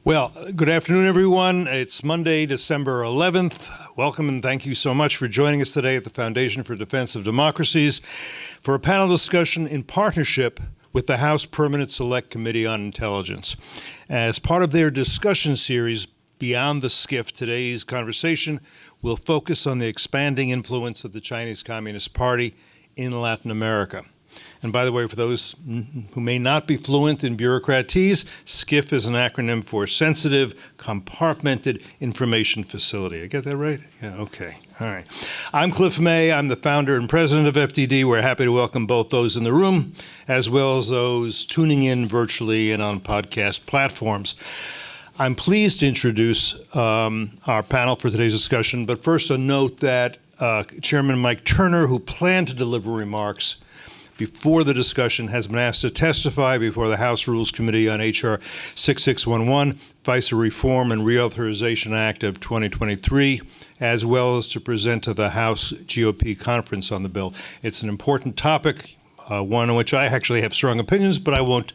Well, good afternoon, everyone. It's Monday, December 11th. Welcome and thank you so much for joining us today at the Foundation for Defense of Democracies for a panel discussion in partnership with the House Permanent Select Committee on Intelligence. As part of their discussion series, Beyond the SCIF, today's conversation will focus on the expanding influence of the Chinese Communist Party in Latin America. And by the way, for those who may not be fluent in bureaucratese, SCIF is an acronym for Sensitive Compartmented Information Facility. I get that right? Yeah, okay. All right. I'm Cliff May. I'm the founder and president of FDD. We're happy to welcome both those in the room, as well as those tuning in virtually and on podcast platforms. I'm pleased to introduce our panel for today's discussion, but first a note that Chairman Mike Turner, who planned to deliver remarks before the discussion, has been asked to testify before the House Rules Committee on H.R. 6611, FISA Reform and Reauthorization Act of 2023, as well as to present to the House GOP conference on the bill. It's an important topic, one on which I actually have strong opinions, but I won't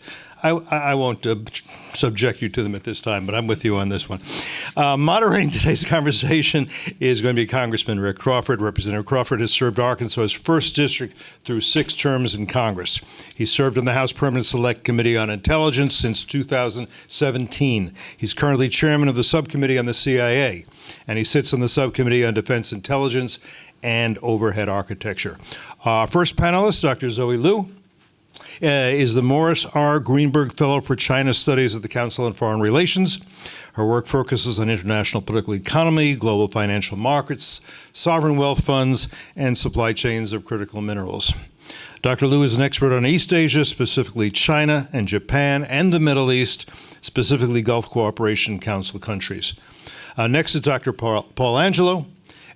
subject you to them at this time, but I'm with you on this one. Moderating today's conversation is going to be Congressman Rick Crawford. Representative Crawford has served Arkansas's 1st District through 6 terms in Congress. He served on the House Permanent Select Committee on Intelligence since 2017. He's currently chairman of the subcommittee on the CIA, and he sits on the subcommittee on Defense Intelligence and Overhead Architecture. Our first panelist, Dr. Zoe Liu, is the Maurice R. Greenberg Fellow for China Studies at the Council on Foreign Relations. Her work focuses on international political economy, global financial markets, sovereign wealth funds, and supply chains of critical minerals. Dr. Liu is an expert on East Asia, specifically China and Japan, and the Middle East, specifically Gulf Cooperation Council countries. Next is Dr. Paul Angelo,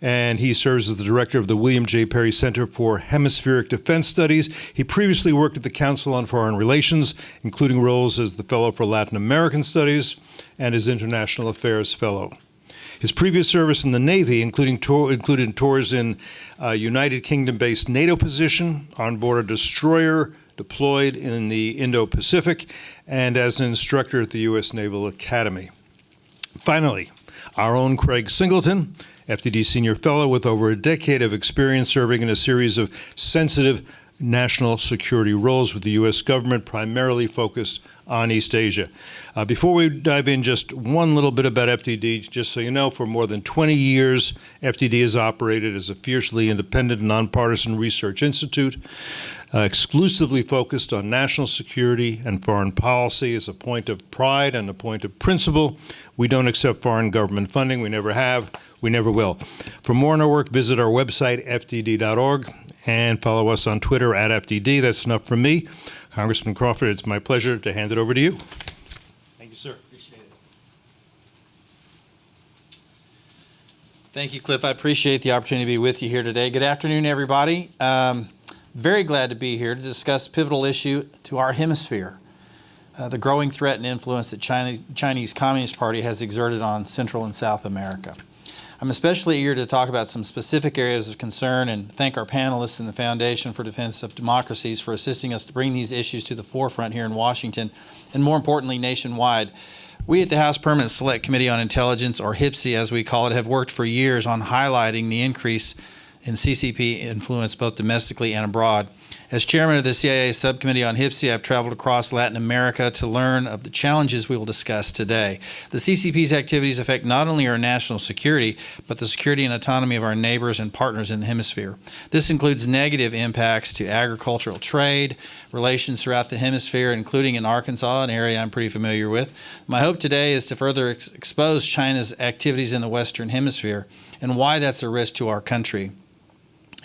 and he serves as the director of the William J. Perry Center for Hemispheric Defense Studies. He previously worked at the Council on Foreign Relations, including roles as the Fellow for Latin American Studies and as International Affairs Fellow. His previous service in the Navy included tours in a United Kingdom-based NATO position, on board a destroyer deployed in the Indo-Pacific, and as an instructor at the U.S. Naval Academy. Finally, our own Craig Singleton, FDD Senior Fellow with over a decade of experience serving in a series of sensitive national security roles with the U.S. government, primarily focused on East Asia. Before we dive in, just one little bit about FDD. Just so you know, for more than 20 years, FDD has operated as a fiercely independent, nonpartisan research institute, exclusively focused on national security and foreign policy as a point of pride and a point of principle. We don't accept foreign government funding. We never have. We never will. For more on our work, visit our website, fdd.org, and follow us on Twitter at FDD. That's enough from me. Congressman Crawford, it's my pleasure to hand it over to you. Thank you, sir. Appreciate it. Thank you, Cliff. I appreciate the opportunity to be with you here today. Good afternoon, everybody. Very glad to be here to discuss a pivotal issue to our hemisphere, the growing threat and influence that Chinese Communist Party has exerted on Central and South America. I'm especially eager to talk about some specific areas of concern and thank our panelists in the Foundation for Defense of Democracies for assisting us to bring these issues to the forefront here in Washington and, more importantly, nationwide. We at the House Permanent Select Committee on Intelligence, or HPSCI as we call it, have worked for years on highlighting the increase in CCP influence both domestically and abroad. As chairman of the CIA Subcommittee on HPSCI, I've traveled across Latin America to learn of the challenges we will discuss today. The CCP's activities affect not only our national security, but the security and autonomy of our neighbors and partners in the hemisphere. This includes negative impacts to agricultural trade, relations throughout the hemisphere, including in Arkansas, an area I'm pretty familiar with. My hope today is to further expose China's activities in the Western Hemisphere and why that's a risk to our country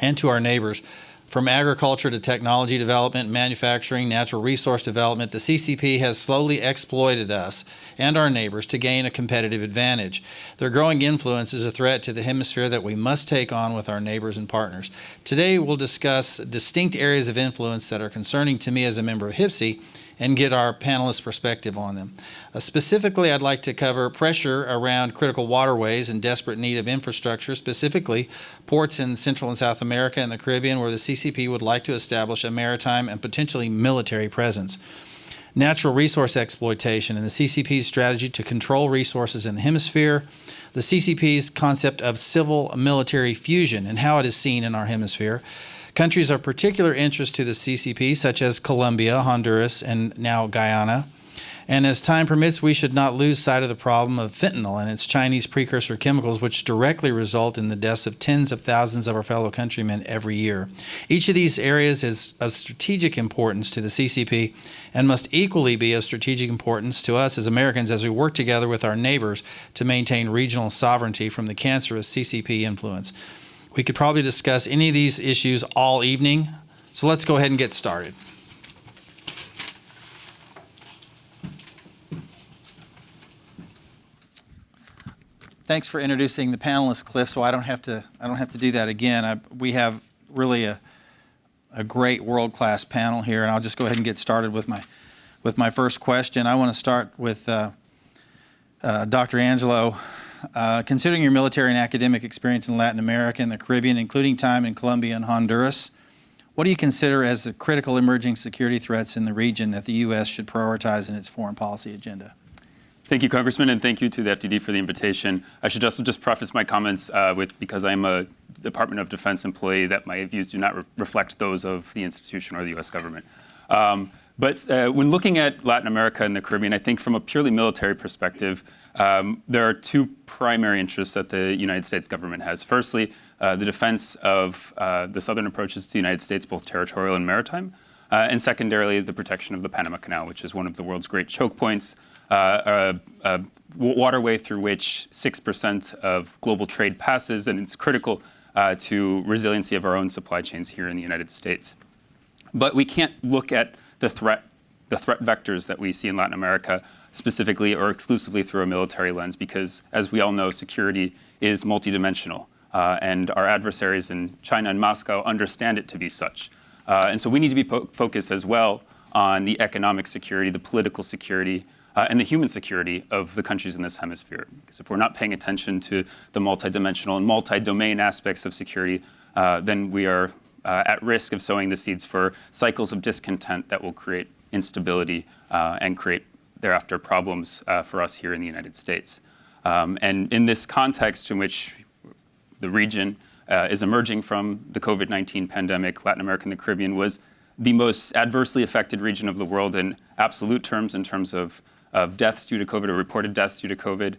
and to our neighbors. From agriculture to technology development, manufacturing, natural resource development, the CCP has slowly exploited us and our neighbors to gain a competitive advantage. Their growing influence is a threat to the hemisphere that we must take on with our neighbors and partners. Today, we'll discuss distinct areas of influence that are concerning to me as a member of HPSCI and get our panelists' perspective on them. Specifically, I'd like to cover pressure around critical waterways in desperate need of infrastructure, specifically ports in Central and South America and the Caribbean, where the CCP would like to establish a maritime and potentially military presence. natural resource exploitation and the CCP's strategy to control resources in the hemisphere, the CCP's concept of civil-military fusion and how it is seen in our hemisphere, countries of particular interest to the CCP, such as Colombia, Honduras, and now Guyana. And as time permits, we should not lose sight of the problem of fentanyl and its Chinese precursor chemicals, which directly result in the deaths of tens of thousands of our fellow countrymen every year. Each of these areas is of strategic importance to the CCP and must equally be of strategic importance to us as Americans as we work together with our neighbors to maintain regional sovereignty from the cancerous CCP influence. We could probably discuss any of these issues all evening, so let's go ahead and get started. Thanks for introducing the panelists, Cliff, so I don't have to do that again. We have really a great world-class panel here, and I'll just go ahead and get started with my first question. I want to start with Dr. Angelo. Considering your military and academic experience in Latin America and the Caribbean, including time in Colombia and Honduras, what do you consider as the critical emerging security threats in the region that the U.S. should prioritize in its foreign policy agenda? Thank you, Congressman, and thank you to the FDD for the invitation. I should also just preface my comments because I am a Department of Defense employee, that my views do not reflect those of the institution or the U.S. government. But when looking at Latin America and the Caribbean, I think from a purely military perspective, there are two primary interests that the United States government has. Firstly, the defense of the southern approaches to the United States, both territorial and maritime, and secondarily, the protection of the Panama Canal, which is one of the world's great choke points, a waterway through which 6% of global trade passes, and it's critical to resiliency of our own supply chains here in the United States. But we can't look at the threat vectors that we see in Latin America specifically or exclusively through a military lens, because, as we all know, security is multidimensional, and our adversaries in China and Moscow understand it to be such. And so we need to be focused as well on the economic security, the political security, and the human security of the countries in this hemisphere. Because if we're not paying attention to the multidimensional and multi-domain aspects of security, then we are at risk of sowing the seeds for cycles of discontent that will create instability and create thereafter problems for us here in the United States. And in this context in which the region is emerging from the COVID-19 pandemic, Latin America and the Caribbean was the most adversely affected region of the world in absolute terms, in terms of deaths due to COVID or reported deaths due to COVID.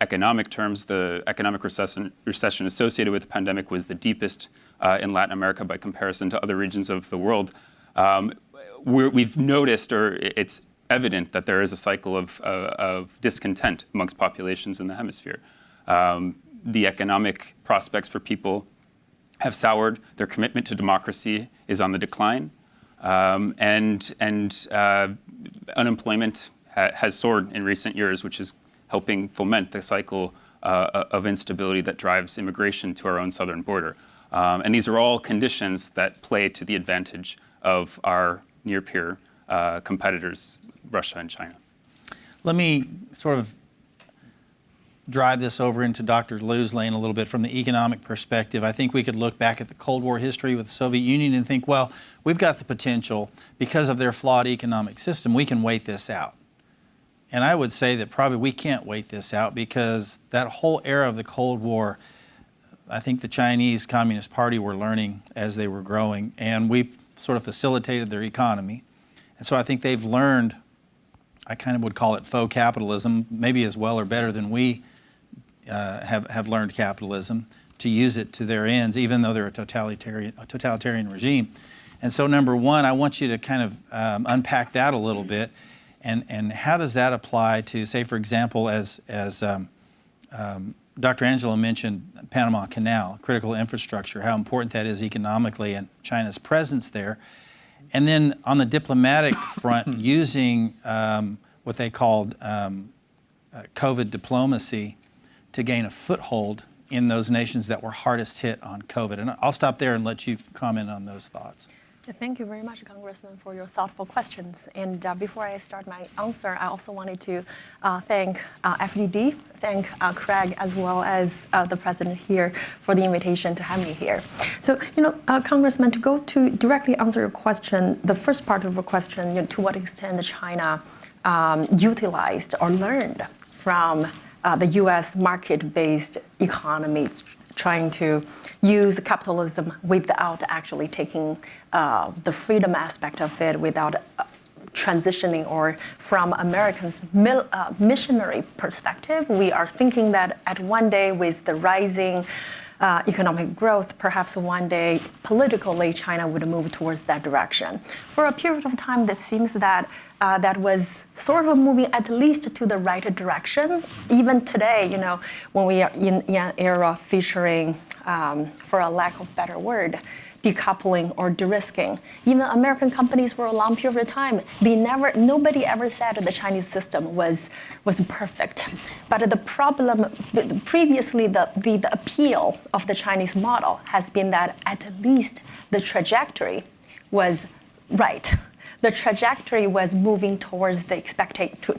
Economic terms, the economic recession associated with the pandemic was the deepest in Latin America by comparison to other regions of the world. We've noticed, or it's evident, that there is a cycle of discontent amongst populations in the hemisphere. The economic prospects for people have soured. Their commitment to democracy is on the decline, and unemployment has soared in recent years, which is helping foment the cycle of instability that drives immigration to our own southern border. And these are all conditions that play to the advantage of our near-peer competitors, Russia and China. Let me sort of drive this over into Dr. Liu's lane a little bit from the economic perspective. I think we could look back at the Cold War history with the Soviet Union and think, well, we've got the potential, because of their flawed economic system, we can wait this out. And I would say that probably we can't wait this out, because that whole era of the Cold War, I think the Chinese Communist Party were learning as they were growing, and we sort of facilitated their economy. And so I think they've learned, I kind of would call it faux capitalism, maybe as well or better than we have learned capitalism, to use it to their ends, even though they're a totalitarian regime. And so, number one, I want you to kind of unpack that a little bit, and how does that apply to, say, for example, as Dr. Angelo mentioned, Panama Canal, critical infrastructure, how important that is economically, and China's presence there. And then on the diplomatic front, using what they called COVID diplomacy to gain a foothold in those nations that were hardest hit on COVID. And I'll stop there and let you comment on those thoughts. Thank you very much, Congressman, for your thoughtful questions. And before I start my answer, I also wanted to thank FDD, thank Craig, as well as the president here for the invitation to have me here. So, Congressman, to directly answer your question, the first part of the question, to what extent China utilized or learned from the U.S. market-based economies trying to use capitalism without actually taking the freedom aspect of it, without transitioning, or from Americans' missionary perspective, we are thinking that at one day with the rising economic growth, perhaps one day politically China would move towards that direction. For a period of time, it seems that that was sort of moving at least to the right direction. Even today, when we are in an era featuring, for a lack of better word, decoupling or de-risking. Even American companies for a long period of time, nobody ever said the Chinese system was perfect. But the problem, previously the appeal of the Chinese model has been that at least the trajectory was right. The trajectory was moving towards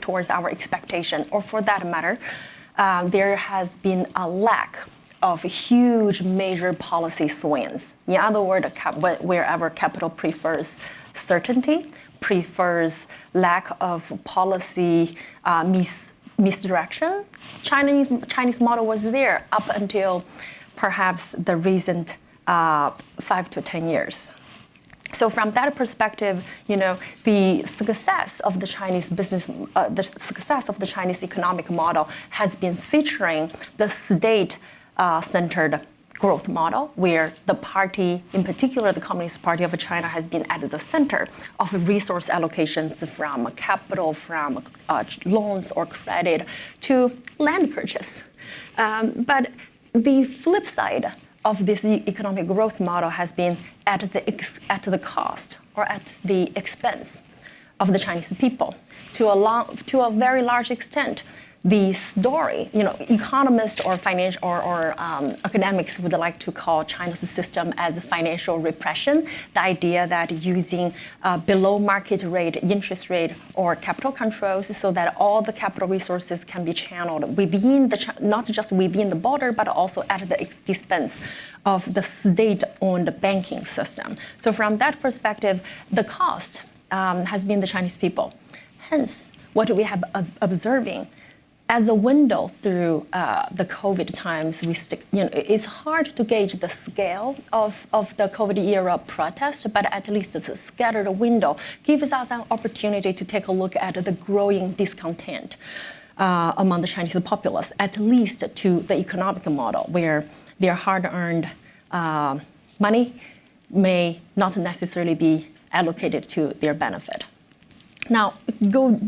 towards our expectation, or for that matter, there has been a lack of huge major policy swings. In other words, wherever capital prefers certainty, prefers lack of policy misdirection, Chinese model was there up until perhaps the recent 5 to 10 years. So from that perspective, the success of the Chinese business, the success of the Chinese economic model has been featuring the state-centered growth model, where the party, in particular the Communist Party of China, has been at the center of resource allocations from capital, from loans or credit to land purchase. But the flip side of this economic growth model has been at the cost or at the expense of the Chinese people. To a very large extent, the story, economists or financial or academics would like to call China's system as financial repression. The idea that using below market rate, interest rate, or capital controls so that all the capital resources can be channeled within not just within the border, but also at the expense of the state-owned banking system. So from that perspective, the cost has been the Chinese people. Hence, what we have observing as a window through the COVID times, it's hard to gauge the scale of the COVID era protest, but at least it's a scattered window gives us an opportunity to take a look at the growing discontent among the Chinese populace, at least to the economic model, where their hard-earned money may not necessarily be allocated to their benefit. Now, go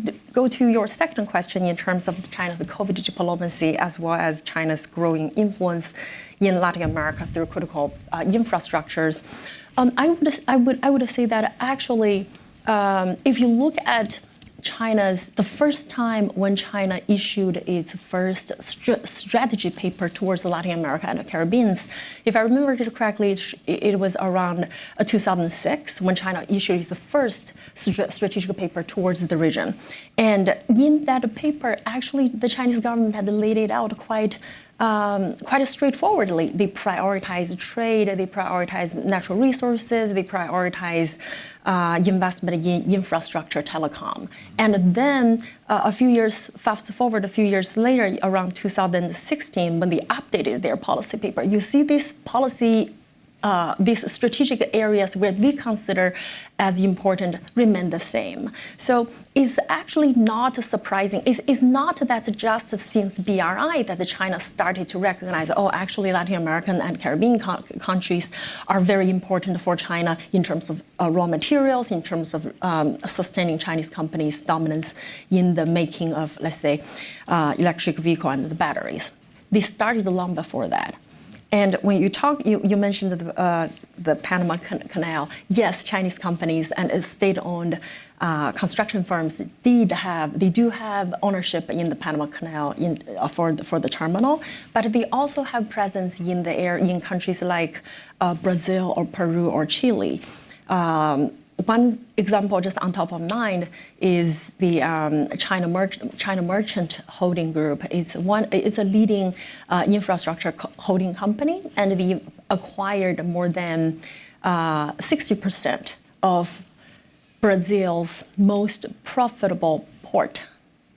to your second question in terms of China's COVID diplomacy, as well as China's growing influence in Latin America through critical infrastructures. I would say that actually, if you look at the first time when China issued its first strategy paper towards Latin America and the Caribbean, if I remember it correctly, it was around 2006 when China issued its first strategic paper towards the region. And in that paper, actually, the Chinese government had laid it out quite straightforwardly. They prioritize trade, they prioritize natural resources, they prioritize investment in infrastructure, telecom. And then fast forward a few years later, around 2016, when they updated their policy paper, you see this policy these strategic areas where they consider as important remain the same. So it's actually not surprising. It's not that just since BRI that China started to recognize, actually Latin American and Caribbean countries are very important for China in terms of raw materials, in terms of sustaining Chinese companies' dominance in the making of, let's say, electric vehicle and the batteries. They started long before that. And when you mentioned the Panama Canal. Yes, Chinese companies and state-owned construction firms they do have ownership in the Panama Canal for the terminal, but they also have presence in the air in countries like Brazil or Peru or Chile. One example just on top of mind is the China Merchant Holding Group. It's a leading infrastructure holding company, and they acquired more than 60% of Brazil's most profitable port.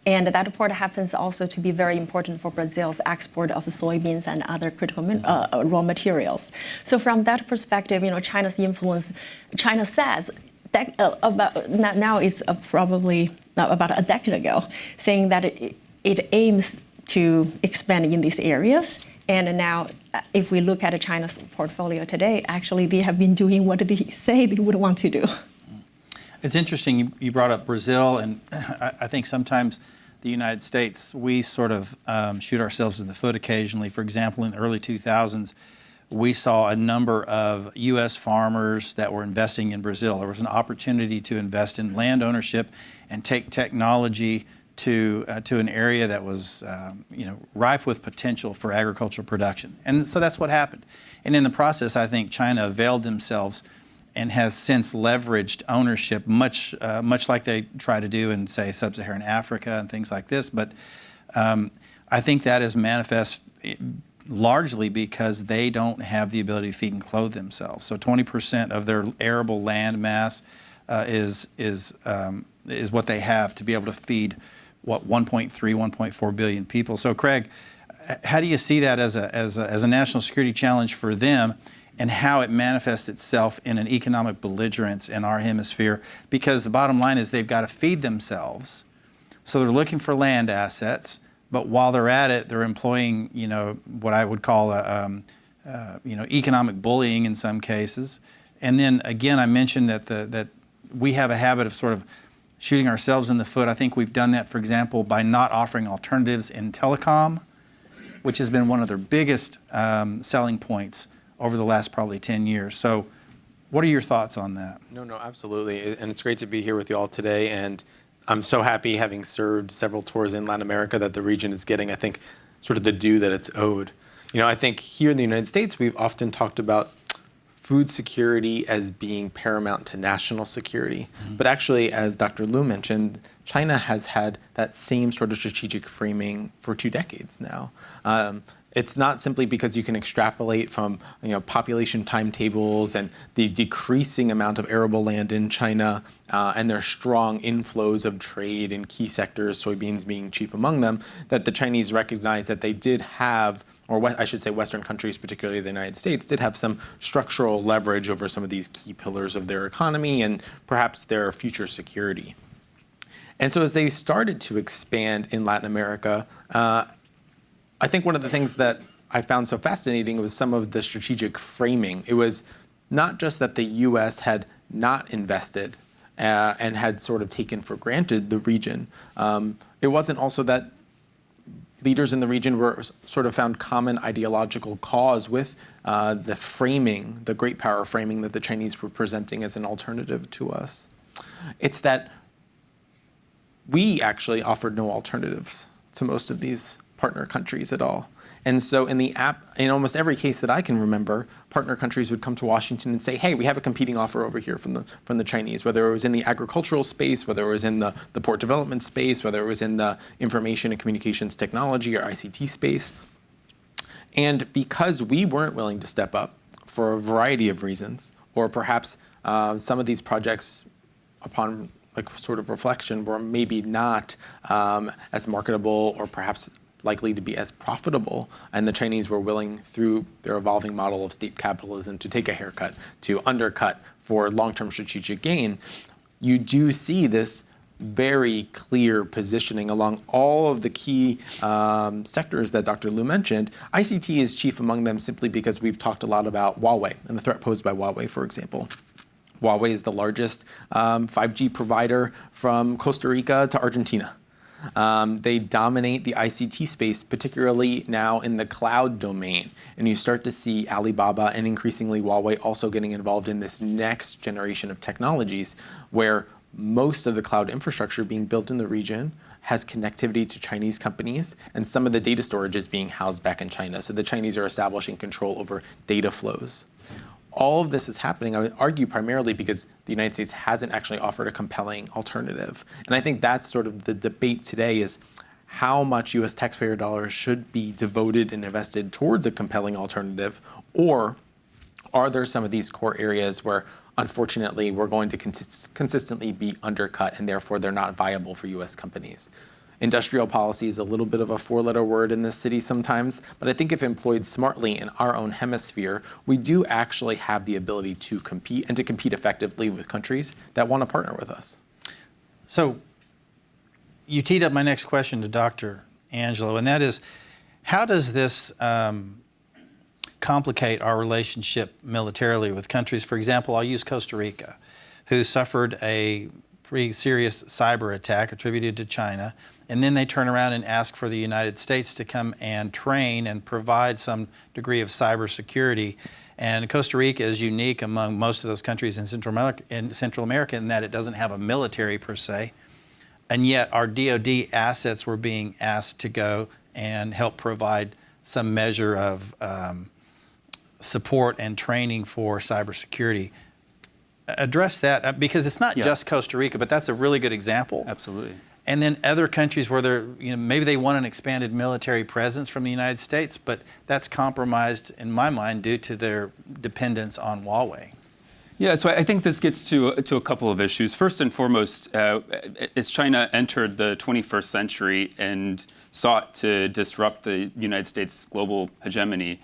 And that port happens also to be very important for Brazil's export of soybeans and other critical raw materials. So from that perspective, China's influence, China says, now it's probably about a decade ago, saying that it aims to expand in these areas. And now, if we look at China's portfolio today, actually they have been doing what they say they would want to do. It's interesting you brought up Brazil, and I think sometimes the United States, we sort of shoot ourselves in the foot occasionally. For example, in the early 2000s, we saw a number of U.S. farmers that were investing in Brazil. There was an opportunity to invest in land ownership and take technology to an area that was ripe with potential for agricultural production. And so that's what happened. And in the process, I think China availed themselves and has since leveraged ownership much like they try to do in, say, sub-Saharan Africa and things like this. But I think that is manifest largely because they don't have the ability to feed and clothe themselves. So 20% of their arable land mass is what they have to be able to feed 1.3, 1.4 billion people. So Craig, how do you see that as a national security challenge for them, and how it manifests itself in an economic belligerence in our hemisphere? Because the bottom line is they've got to feed themselves, so they're looking for land assets. But while they're at it, they're employing, what I would call economic bullying in some cases. And then again, I mentioned that we have a habit of sort of shooting ourselves in the foot. I think we've done that, for example, by not offering alternatives in telecom, which has been one of their biggest selling points over the last probably 10 years. So what are your thoughts on that? No, absolutely. And it's great to be here with you all today. And I'm so happy, having served several tours in Latin America, that the region is getting, I think, sort of the due that it's owed. I think here in the United States, we've often talked about food security as being paramount to national security. Mm-hmm. But actually, as Dr. Liu mentioned, China has had that same sort of strategic framing for 2 decades now. It's not simply because you can extrapolate from population timetables and the decreasing amount of arable land in China and their strong inflows of trade in key sectors, soybeans being chief among them, that the Chinese recognize that they did have, or I should say Western countries, particularly the United States, did have some structural leverage over some of these key pillars of their economy and perhaps their future security. And so as they started to expand in Latin America, I think one of the things that I found so fascinating was some of the strategic framing. It was not just that the U.S. had not invested and had sort of taken for granted the region. It wasn't also that leaders in the region were sort of found common ideological cause with the framing, the great power framing that the Chinese were presenting as an alternative to us. It's that we actually offered no alternatives to most of these partner countries at all. And so in almost every case that I can remember, partner countries would come to Washington and say, hey, we have a competing offer over here from the Chinese, whether it was in the agricultural space, whether it was in the port development space, whether it was in the information and communications technology or ICT space. And because we weren't willing to step up for a variety of reasons, or perhaps some of these projects, upon sort of reflection, were maybe not as marketable or perhaps likely to be as profitable, and the Chinese were willing, through their evolving model of state capitalism, to take a haircut, to undercut for long-term strategic gain. You do see this very clear positioning along all of the key sectors that Dr. Liu mentioned. ICT is chief among them simply because we've talked a lot about Huawei and the threat posed by Huawei, for example. Huawei is the largest 5G provider from Costa Rica to Argentina. They dominate the ICT space, particularly now in the cloud domain. And you start to see Alibaba and increasingly Huawei also getting involved in this next generation of technologies, where most of the cloud infrastructure being built in the region has connectivity to Chinese companies, and some of the data storage is being housed back in China. So the Chinese are establishing control over data flows. all of this is happening, I would argue, primarily because the United States hasn't actually offered a compelling alternative. And I think that's sort of the debate today is how much U.S. taxpayer dollars should be devoted and invested towards a compelling alternative, or are there some of these core areas where, unfortunately, we're going to consistently be undercut and therefore they're not viable for U.S. companies? Industrial policy is a little bit of a four-letter word in this city sometimes, but I think if employed smartly in our own hemisphere, we do actually have the ability to compete and to compete effectively with countries that want to partner with us. So you teed up my next question to Dr. Angelo, and that is, how does this complicate our relationship militarily with countries? For example, I'll use Costa Rica, who suffered a pretty serious cyber attack attributed to China, and then they turn around and ask for the United States to come and train and provide some degree of cybersecurity. And Costa Rica is unique among most of those countries in Central America in that it doesn't have a military per se, and yet our DoD assets were being asked to go and help provide some measure of support and training for cybersecurity. Address that, because it's not just Costa Rica, but that's a really good example. Absolutely. And then other countries where they're, maybe they want an expanded military presence from the United States, but that's compromised, in my mind, due to their dependence on Huawei. Yeah, so I think this gets to a couple of issues. First and foremost, as China entered the 21st century and sought to disrupt the United States' global hegemony,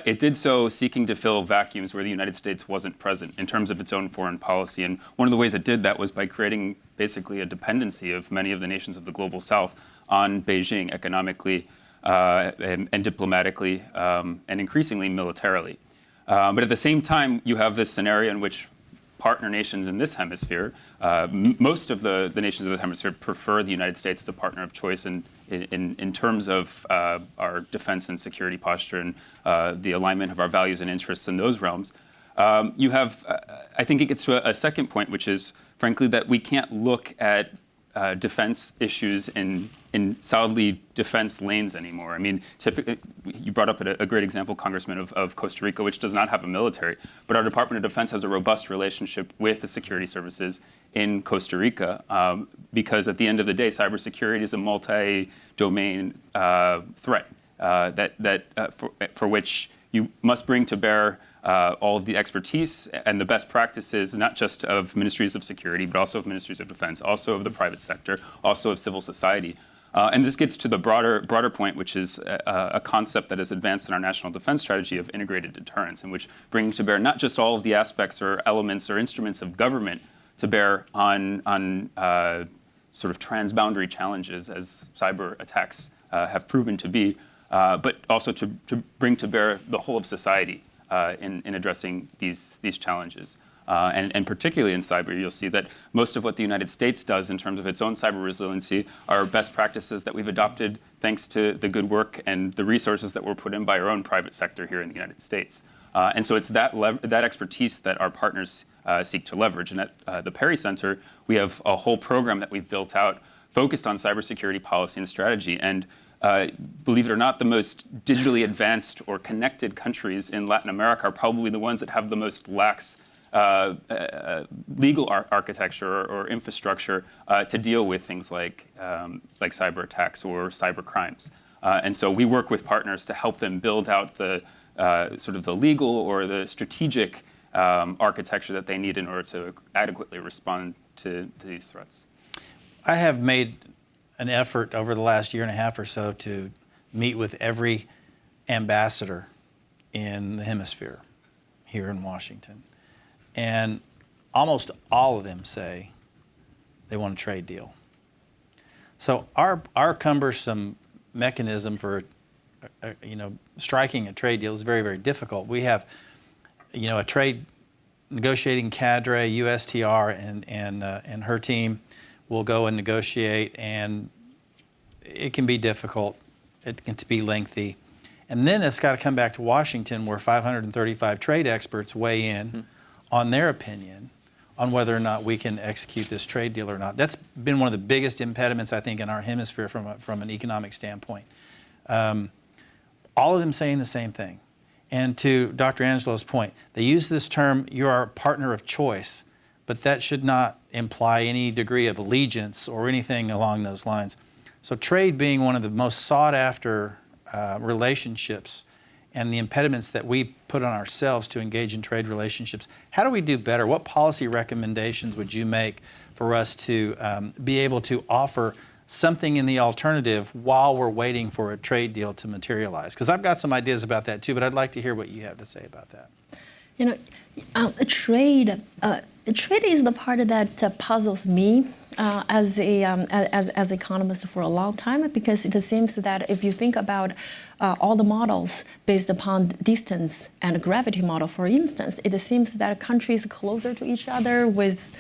it did so seeking to fill vacuums where the United States wasn't present in terms of its own foreign policy. And one of the ways it did that was by creating basically a dependency of many of the nations of the global south on Beijing economically and diplomatically and increasingly militarily. But at the same time, you have this scenario in which partner nations in this hemisphere, most of the nations of the hemisphere prefer the United States as a partner of choice in terms of our defense and security posture and the alignment of our values and interests in those realms. You have, I think it gets to a second point, which is, frankly, that we can't look at defense issues in solidly defense lanes anymore. I mean, typically, you brought up a great example, Congressman, of Costa Rica, which does not have a military, but our Department of Defense has a robust relationship with the security services in Costa Rica because at the end of the day, cybersecurity is a multi-domain threat for which you must bring to bear all of the expertise and the best practices, not just of ministries of security, but also of ministries of defense, also of the private sector, also of civil society. And this gets to the broader point, which is a concept that is advanced in our national defense strategy of integrated deterrence, in which bringing to bear not just all of the aspects or elements or instruments of government to bear on sort of transboundary challenges, as cyber attacks have proven to be, but also to bring to bear the whole of society in addressing these challenges. And particularly in cyber, you'll see that most of what the United States does in terms of its own cyber resiliency are best practices that we've adopted thanks to the good work and the resources that were put in by our own private sector here in the United States. And so it's that expertise that our partners seek to leverage. And at the Perry Center, we have a whole program that we've built out focused on cybersecurity policy and strategy. And believe it or not, the most digitally advanced or connected countries in Latin America are probably the ones that have the most lax legal architecture or infrastructure to deal with things like cyber attacks or cyber crimes. And so we work with partners to help them build out the sort of the legal or the strategic architecture that they need in order to adequately respond to these threats. I have made an effort over the last year and a half or so to meet with every ambassador in the hemisphere here in Washington. And almost all of them say they want a trade deal. So our cumbersome mechanism for striking a trade deal is very, very difficult. We have a trade negotiating cadre, USTR, and her team will go and negotiate, and it can be difficult. It can be lengthy. And then it's got to come back to Washington, where 535 trade experts weigh in on their opinion on whether or not we can execute this trade deal or not. That's been one of the biggest impediments, I think, in our hemisphere from an economic standpoint. All of them saying the same thing. And to Dr. Angelo's point, they use this term, you're our partner of choice, but that should not imply any degree of allegiance or anything along those lines. So trade being one of the most sought after relationships and the impediments that we put on ourselves to engage in trade relationships, how do we do better? What policy recommendations would you make for us to be able to offer something in the alternative while we're waiting for a trade deal to materialize? Because I've got some ideas about that too, but I'd like to hear what you have to say about that. You know, trade is the part that puzzles me as an economist for a long time, because it seems that if you think about all the models based upon distance and gravity model, for instance, it seems that countries closer to each other with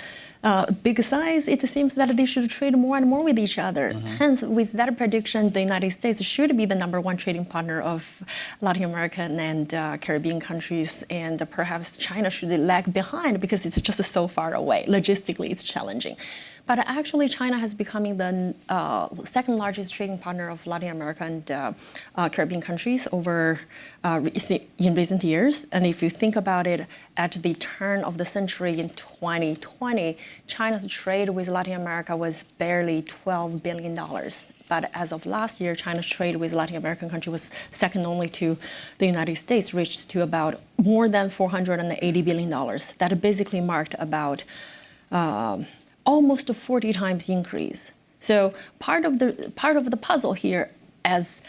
big size, it seems that they should trade more and more with each other. Hence, with that prediction, the United States should be the #1 trading partner of Latin American and Caribbean countries, and perhaps China should lag behind because it's just so far away. Logistically, it's challenging. But actually, China has becoming the second largest trading partner of Latin America and Caribbean countries over in recent years. And if you think about it, at the turn of the century in 2020, China's trade with Latin America was barely $12 billion. But as of last year, China's trade with Latin American countries was second only to the United States, reached to about more than $480 billion. That basically marked about almost a 40 times increase. So part of the puzzle here, as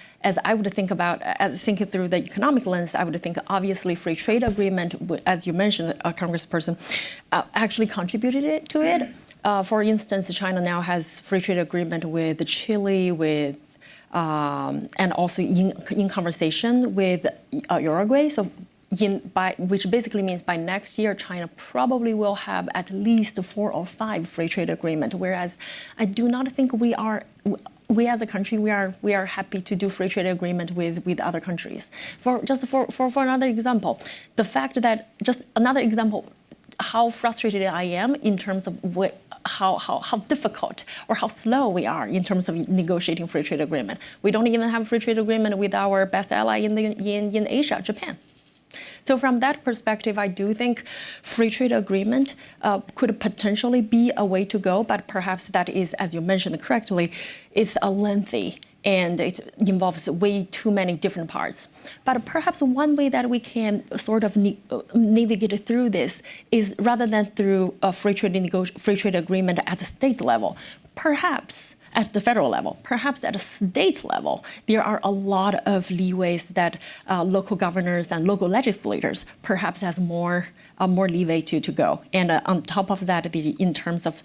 I would think about, as thinking through the economic lens, I would think obviously free trade agreement, as you mentioned, a congressperson, actually contributed to it. For instance, China now has free trade agreement with Chile, with and also in conversation with Uruguay. So which basically means by next year, China probably will have at least 4 or 5 free trade agreements. Whereas I do not think we as a country, we are happy to do free trade agreement with other countries. For another example, the fact that how frustrated I am in terms of how difficult or how slow we are in terms of negotiating free trade agreement. We don't even have a free trade agreement with our best ally in Asia, Japan. So from that perspective, I do think free trade agreement could potentially be a way to go, but perhaps that is, as you mentioned correctly, is a lengthy and it involves way too many different parts. But perhaps one way that we can sort of navigate through this is rather than through a free trade agreement at the state level, perhaps at the federal level, perhaps at a state level, there are a lot of leeways that local governors and local legislators perhaps has more leeway to go. And on top of that, in terms of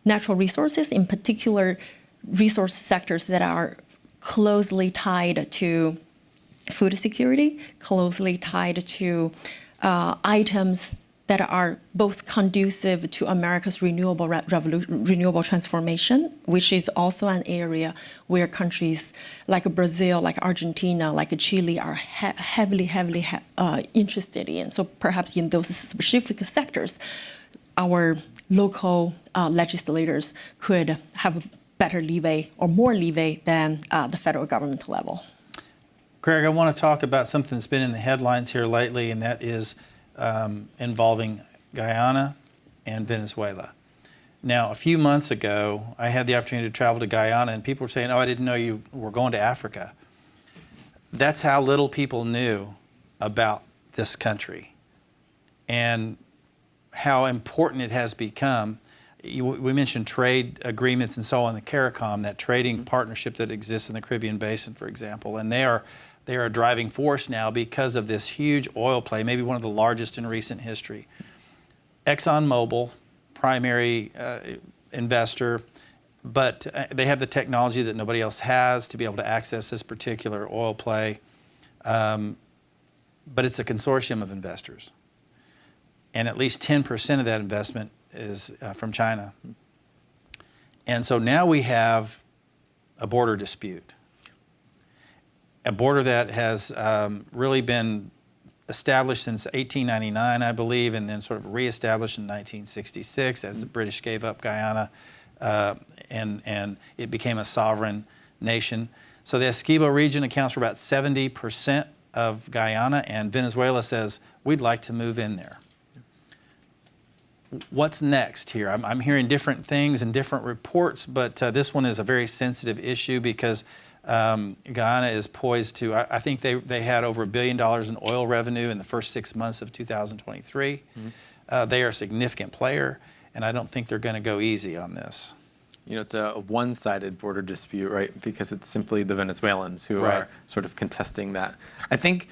natural resources, in particular resource sectors that are closely tied to food security, closely tied to items that are both conducive to America's renewable transformation, which is also an area where countries like Brazil, like Argentina, like Chile are heavily interested in. So perhaps in those specific sectors, our local legislators could have better leeway or more leeway than the federal government level. Greg, I want to talk about something that's been in the headlines here lately, and that is involving Guyana and Venezuela. Now, a few months ago, I had the opportunity to travel to Guyana, and people were saying, "Oh, I didn't know you were going to Africa." That's how little people knew about this country and how important it has become. We mentioned trade agreements and so on, the CARICOM, that trading partnership that exists in the Caribbean Basin, for example, and they are a driving force now because of this huge oil play, maybe one of the largest in recent history. ExxonMobil, primary investor, but they have the technology that nobody else has to be able to access this particular oil play. But it's a consortium of investors. And at least 10% of that investment is from China. And so now we have a border dispute. A border that has really been established since 1899, I believe, and then sort of reestablished in 1966 as the British gave up Guyana and it became a sovereign nation. So the Essequibo region accounts for about 70% of Guyana, and Venezuela says, we'd like to move in there. What's next here? I'm hearing different things and different reports, but this one is a very sensitive issue because Guyana is poised to, I think they had over $1 billion in oil revenue in the first 6 months of 2023. Mm-hmm. They are a significant player, and I don't think they're going to go easy on this. You know, it's a one-sided border dispute, right? Because it's simply the Venezuelans who Right. are sort of contesting that. I think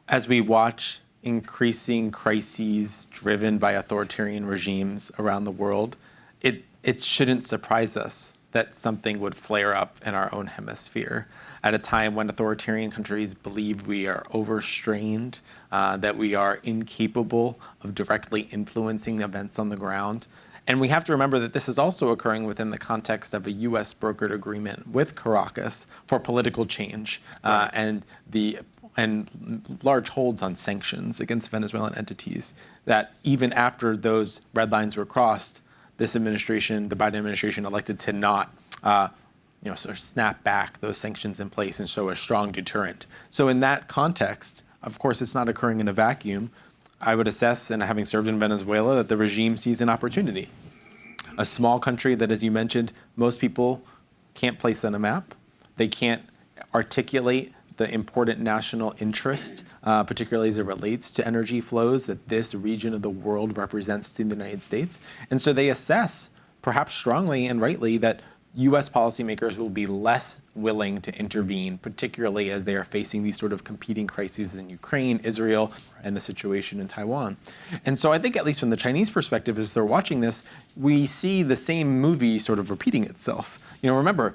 as we watch increasing crises driven by authoritarian regimes around the world, it shouldn't surprise us that something would flare up in our own hemisphere at a time when authoritarian countries believe we are overstrained, that we are incapable of directly influencing events on the ground. And we have to remember that this is also occurring within the context of a U.S. brokered agreement with Caracas for political change and large holds on sanctions against Venezuelan entities, that even after those red lines were crossed, this administration, the Biden administration, elected to not sort of snap back those sanctions in place and show a strong deterrent. So in that context, of course, it's not occurring in a vacuum. I would assess, and having served in Venezuela, that the regime sees an opportunity. A small country that, as you mentioned, most people can't place on a map. They can't articulate the important national interest, particularly as it relates to energy flows that this region of the world represents to the United States. And so they assess, perhaps strongly and rightly, that U.S. policymakers will be less willing to intervene, particularly as they are facing these sort of competing crises in Ukraine, Israel, and the situation in Taiwan. And so I think, at least from the Chinese perspective, as they're watching this, we see the same movie sort of repeating itself. You know, remember,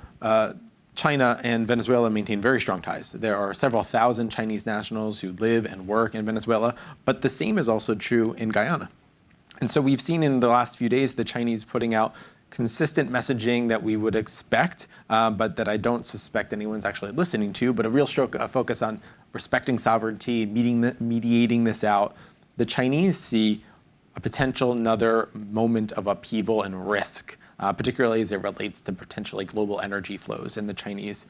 China and Venezuela maintain very strong ties. There are several thousand Chinese nationals who live and work in Venezuela, but the same is also true in Guyana. And so we've seen in the last few days the Chinese putting out consistent messaging that we would expect, but that I don't suspect anyone's actually listening to, but a real focus on respecting sovereignty, mediating this out. The Chinese see a potential another moment of upheaval and risk, particularly as it relates to potentially global energy flows in the Chinese,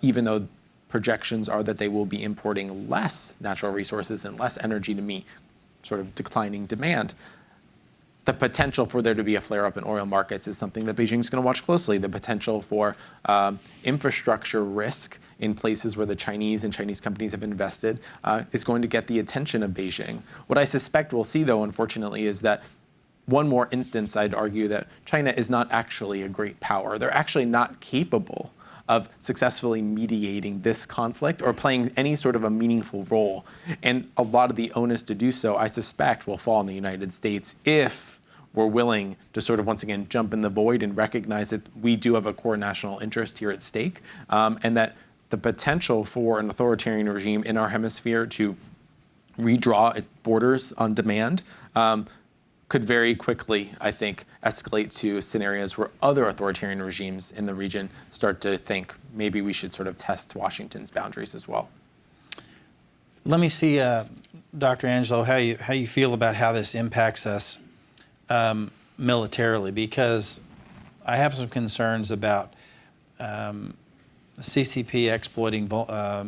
even though projections are that they will be importing less natural resources and less energy to meet sort of declining demand. The potential for there to be a flare-up in oil markets is something that Beijing is going to watch closely. The potential for infrastructure risk in places where the Chinese and Chinese companies have invested is going to get the attention of Beijing. What I suspect we'll see, though, unfortunately, is that one more instance, I'd argue, that China is not actually a great power. They're actually not capable of successfully mediating this conflict or playing any sort of a meaningful role. And a lot of the onus to do so, I suspect, will fall on the United States if we're willing to sort of once again jump in the void and recognize that we do have a core national interest here at stake, and that the potential for an authoritarian regime in our hemisphere to redraw its borders on demand could very quickly, I think, escalate to scenarios where other authoritarian regimes in the region start to think maybe we should sort of test Washington's boundaries as well. Let me see, Dr. Angelo, how you feel about how this impacts us militarily, because I have some concerns about CCP exploiting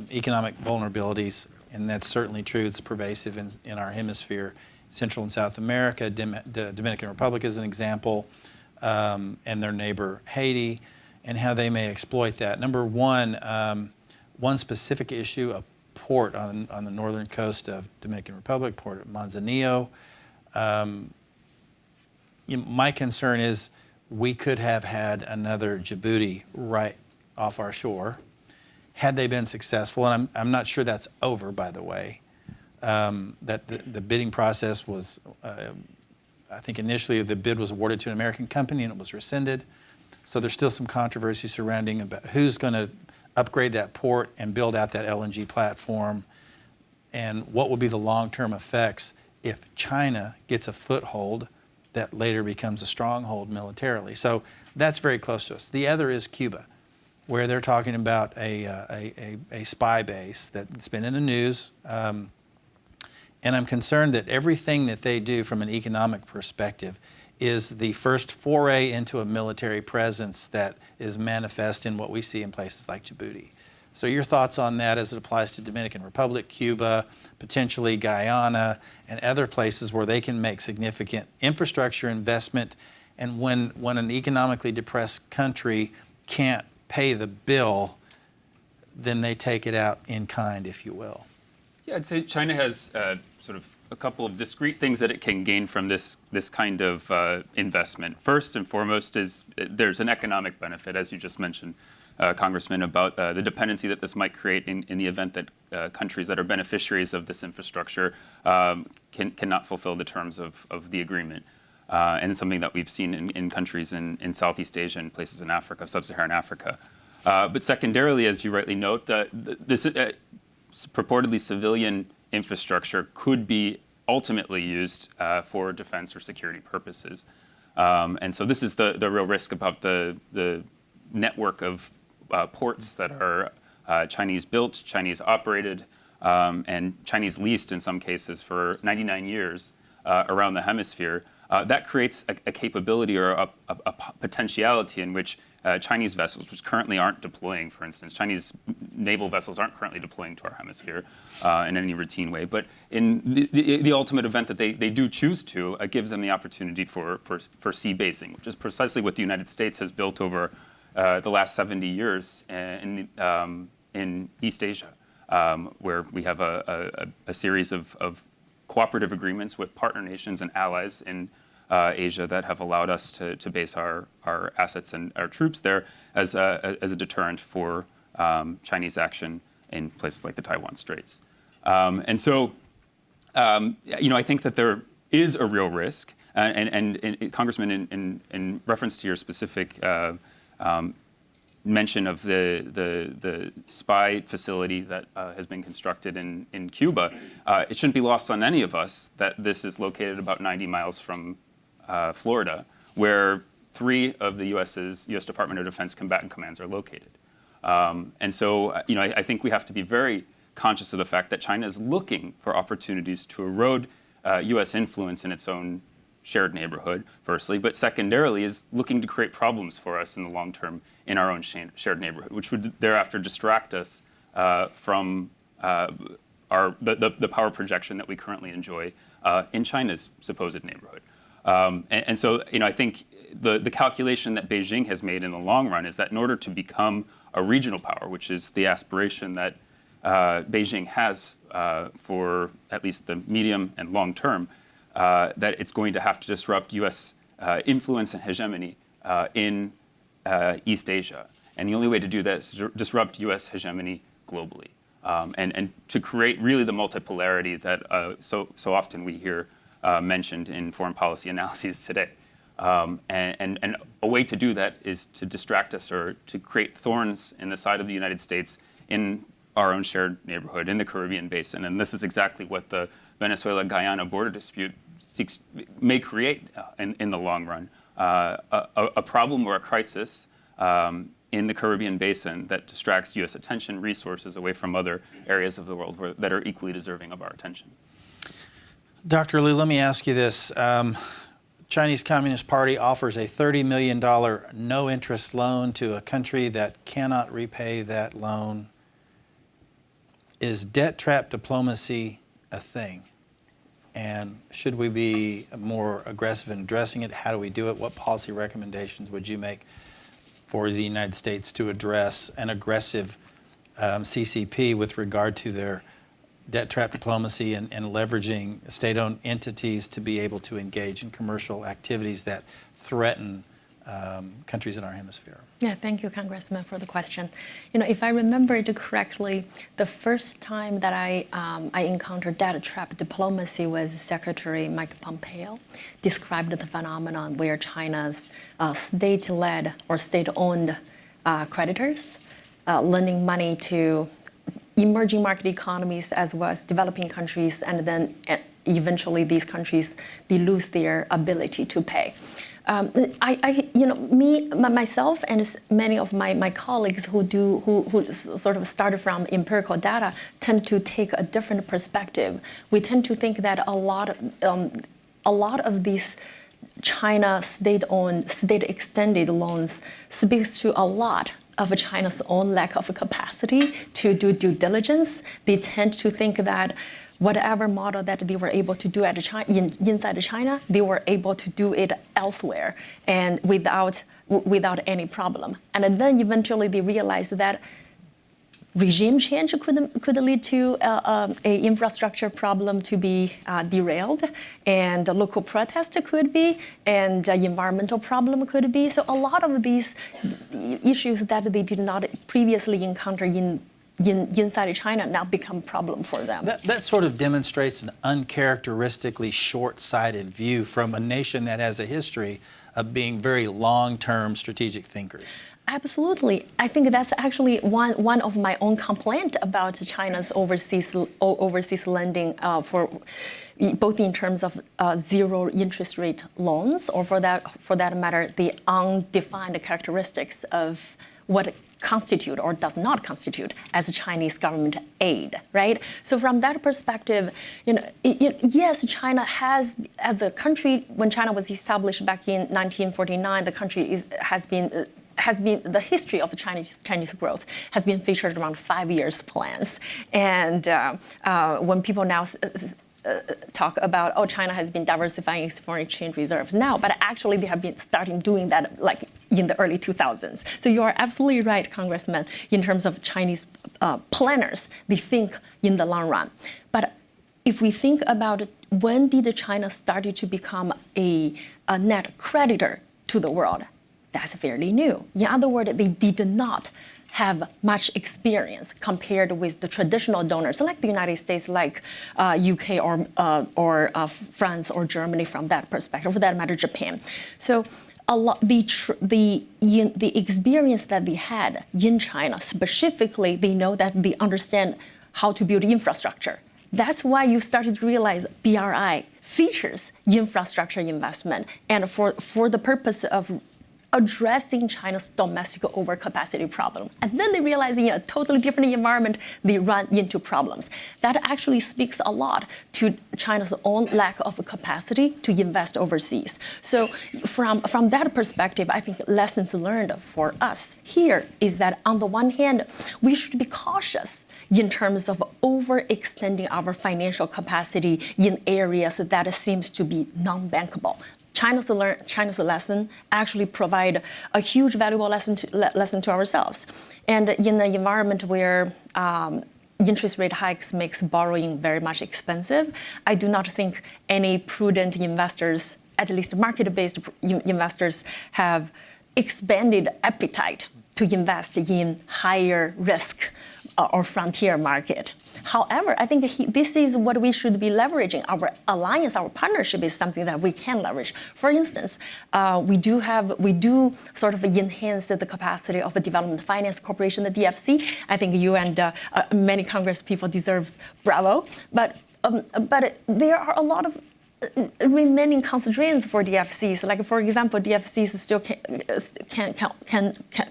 economic vulnerabilities, and that's certainly true. It's pervasive in our hemisphere. Central and South America, the Dominican Republic is an example, and their neighbor Haiti, and how they may exploit that. Number one, one specific issue, a port on the northern coast of Dominican Republic, port of Manzanillo. My concern is we could have had another Djibouti right off our shore had they been successful, and I'm not sure that's over, by the way. That the bidding process was, I think initially the bid was awarded to an American company and it was rescinded. So there's still some controversy surrounding about who's going to upgrade that port and build out that LNG platform, and what will be the long-term effects if China gets a foothold that later becomes a stronghold militarily. So that's very close to us. The other is Cuba, where they're talking about a spy base that's been in the news. And I'm concerned that everything that they do from an economic perspective is the first foray into a military presence that is manifest in what we see in places like Djibouti. So your thoughts on that as it applies to Dominican Republic, Cuba, potentially Guyana, and other places where they can make significant infrastructure investment, and when an economically depressed country can't pay the bill, then they take it out in kind, if you will. Yeah, I'd say China has sort of a couple of discrete things that it can gain from this kind of investment. First and foremost is there's an economic benefit, as you just mentioned, Congressman, about the dependency that this might create in the event that countries that are beneficiaries of this infrastructure cannot fulfill the terms of the agreement. And it's something that we've seen in countries in Southeast Asia and places in Africa, sub-Saharan Africa. But secondarily, as you rightly note, this purportedly civilian infrastructure could be ultimately used for defense or security purposes. And so this is the real risk about the network of ports that are Chinese built, Chinese operated, and Chinese leased in some cases for 99 years around the hemisphere. That creates a capability or a potentiality in which Chinese vessels, which currently aren't deploying, for instance, Chinese naval vessels aren't currently deploying to our hemisphere in any routine way. But in the ultimate event that they do choose to, it gives them the opportunity for sea basing, which is precisely what the United States has built over the last 70 years in East Asia, where we have a series of cooperative agreements with partner nations and allies in Asia that have allowed us to base our assets and our troops there as a deterrent for Chinese action in places like the Taiwan Straits. And so, I think that there is a real risk. And Congressman, in reference to your specific mention of the spy facility that has been constructed in Cuba, it shouldn't be lost on any of us that this is located about 90 miles from Florida, where 3 of the U.S. Department of Defense combatant commands are located. And so, I think we have to be very conscious of the fact that China is looking for opportunities to erode U.S. influence in its own shared neighborhood, firstly, but secondarily is looking to create problems for us in the long term in our own shared neighborhood, which would thereafter distract us from the power projection that we currently enjoy in China's supposed neighborhood. And so, I think the calculation that Beijing has made in the long run is that in order to become a regional power, which is the aspiration that Beijing has for at least the medium and long term, that it's going to have to disrupt U.S. Influence and hegemony in East Asia. And the only way to do that is to disrupt U.S. hegemony globally, and to create really the multipolarity that so often we hear mentioned in foreign policy analyses today. And a way to do that is to distract us or to create thorns in the side of the United States in our own shared neighborhood in the Caribbean basin. And this is exactly what the Venezuela-Guyana border dispute may create in the long run, a problem or a crisis in the Caribbean basin that distracts U.S. attention, resources away from other areas of the world that are equally deserving of our attention. Dr. Liu, let me ask you this. Chinese Communist Party offers a $30 million no-interest loan to a country that cannot repay that loan. Is debt trap diplomacy a thing? And should we be more aggressive in addressing it? How do we do it? What policy recommendations would you make for the United States to address an aggressive CCP with regard to their debt trap diplomacy and leveraging state-owned entities to be able to engage in commercial activities that threaten countries in our hemisphere? Yeah, thank you, Congressman, for the question. If I remember it correctly, the first time that I encountered debt trap diplomacy was Secretary Mike Pompeo described the phenomenon where China's state-led or state-owned creditors lending money to emerging market economies as well as developing countries, and then eventually these countries, they lose their ability to pay. Myself and many of my colleagues who sort of started from empirical data tend to take a different perspective. We tend to think that a lot of these China state-owned, state-extended loans speaks to a lot of China's own lack of capacity to do due diligence. They tend to think that whatever model that they were able to do inside China, they were able to do it elsewhere and without any problem. And then eventually they realized that regime change could lead to an infrastructure problem to be derailed, and a local protest could be, and environmental problem could be. So a lot of these issues that they did not previously encounter inside China now become a problem for them. That sort of demonstrates an uncharacteristically short-sighted view from a nation that has a history of being very long-term strategic thinkers. Absolutely. I think that's actually one of my own complaint about China's overseas lending for both in terms of zero interest rate loans, or for that matter, the undefined characteristics of what constitute or does not constitute as Chinese government aid, right? So from that perspective, yes, China has, as a country, when China was established back in 1949, the country has been the history of Chinese growth has been featured around 5 years plans. And when people now talk about, oh, China has been diversifying its foreign exchange reserves now, but actually they have been starting doing that like in the early 2000s. So you are absolutely right, Congressman, in terms of Chinese planners, they think in the long run. But if we think about when did China started to become a net creditor to the world, that's fairly new. In other words, they did not have much experience compared with the traditional donors like the United States, like UK or France or Germany from that perspective, for that matter, Japan. So the experience that they had in China, specifically, they know that they understand how to build infrastructure. That's why you started to realize BRI features infrastructure investment, and for the purpose of addressing China's domestic overcapacity problem. And then they realize in a totally different environment, they run into problems. That actually speaks a lot to China's own lack of capacity to invest overseas. So from that perspective, I think lessons learned for us here is that on the one hand, we should be cautious in terms of overextending our financial capacity in areas that seems to be non-bankable. China's lesson actually provide a huge valuable lesson to ourselves. And in an environment where interest rate hikes makes borrowing very much expensive, I do not think any prudent investors, at least market-based investors, have expanded appetite to invest in higher risk or frontier market. However, I think this is what we should be leveraging. Our alliance, our partnership is something that we can leverage. For instance, we do sort of enhance the capacity of the Development Finance Corporation, the DFC. I think you and many Congress people deserve bravo. But there are a lot of remaining constraints for DFCs. Like, for example, DFCs still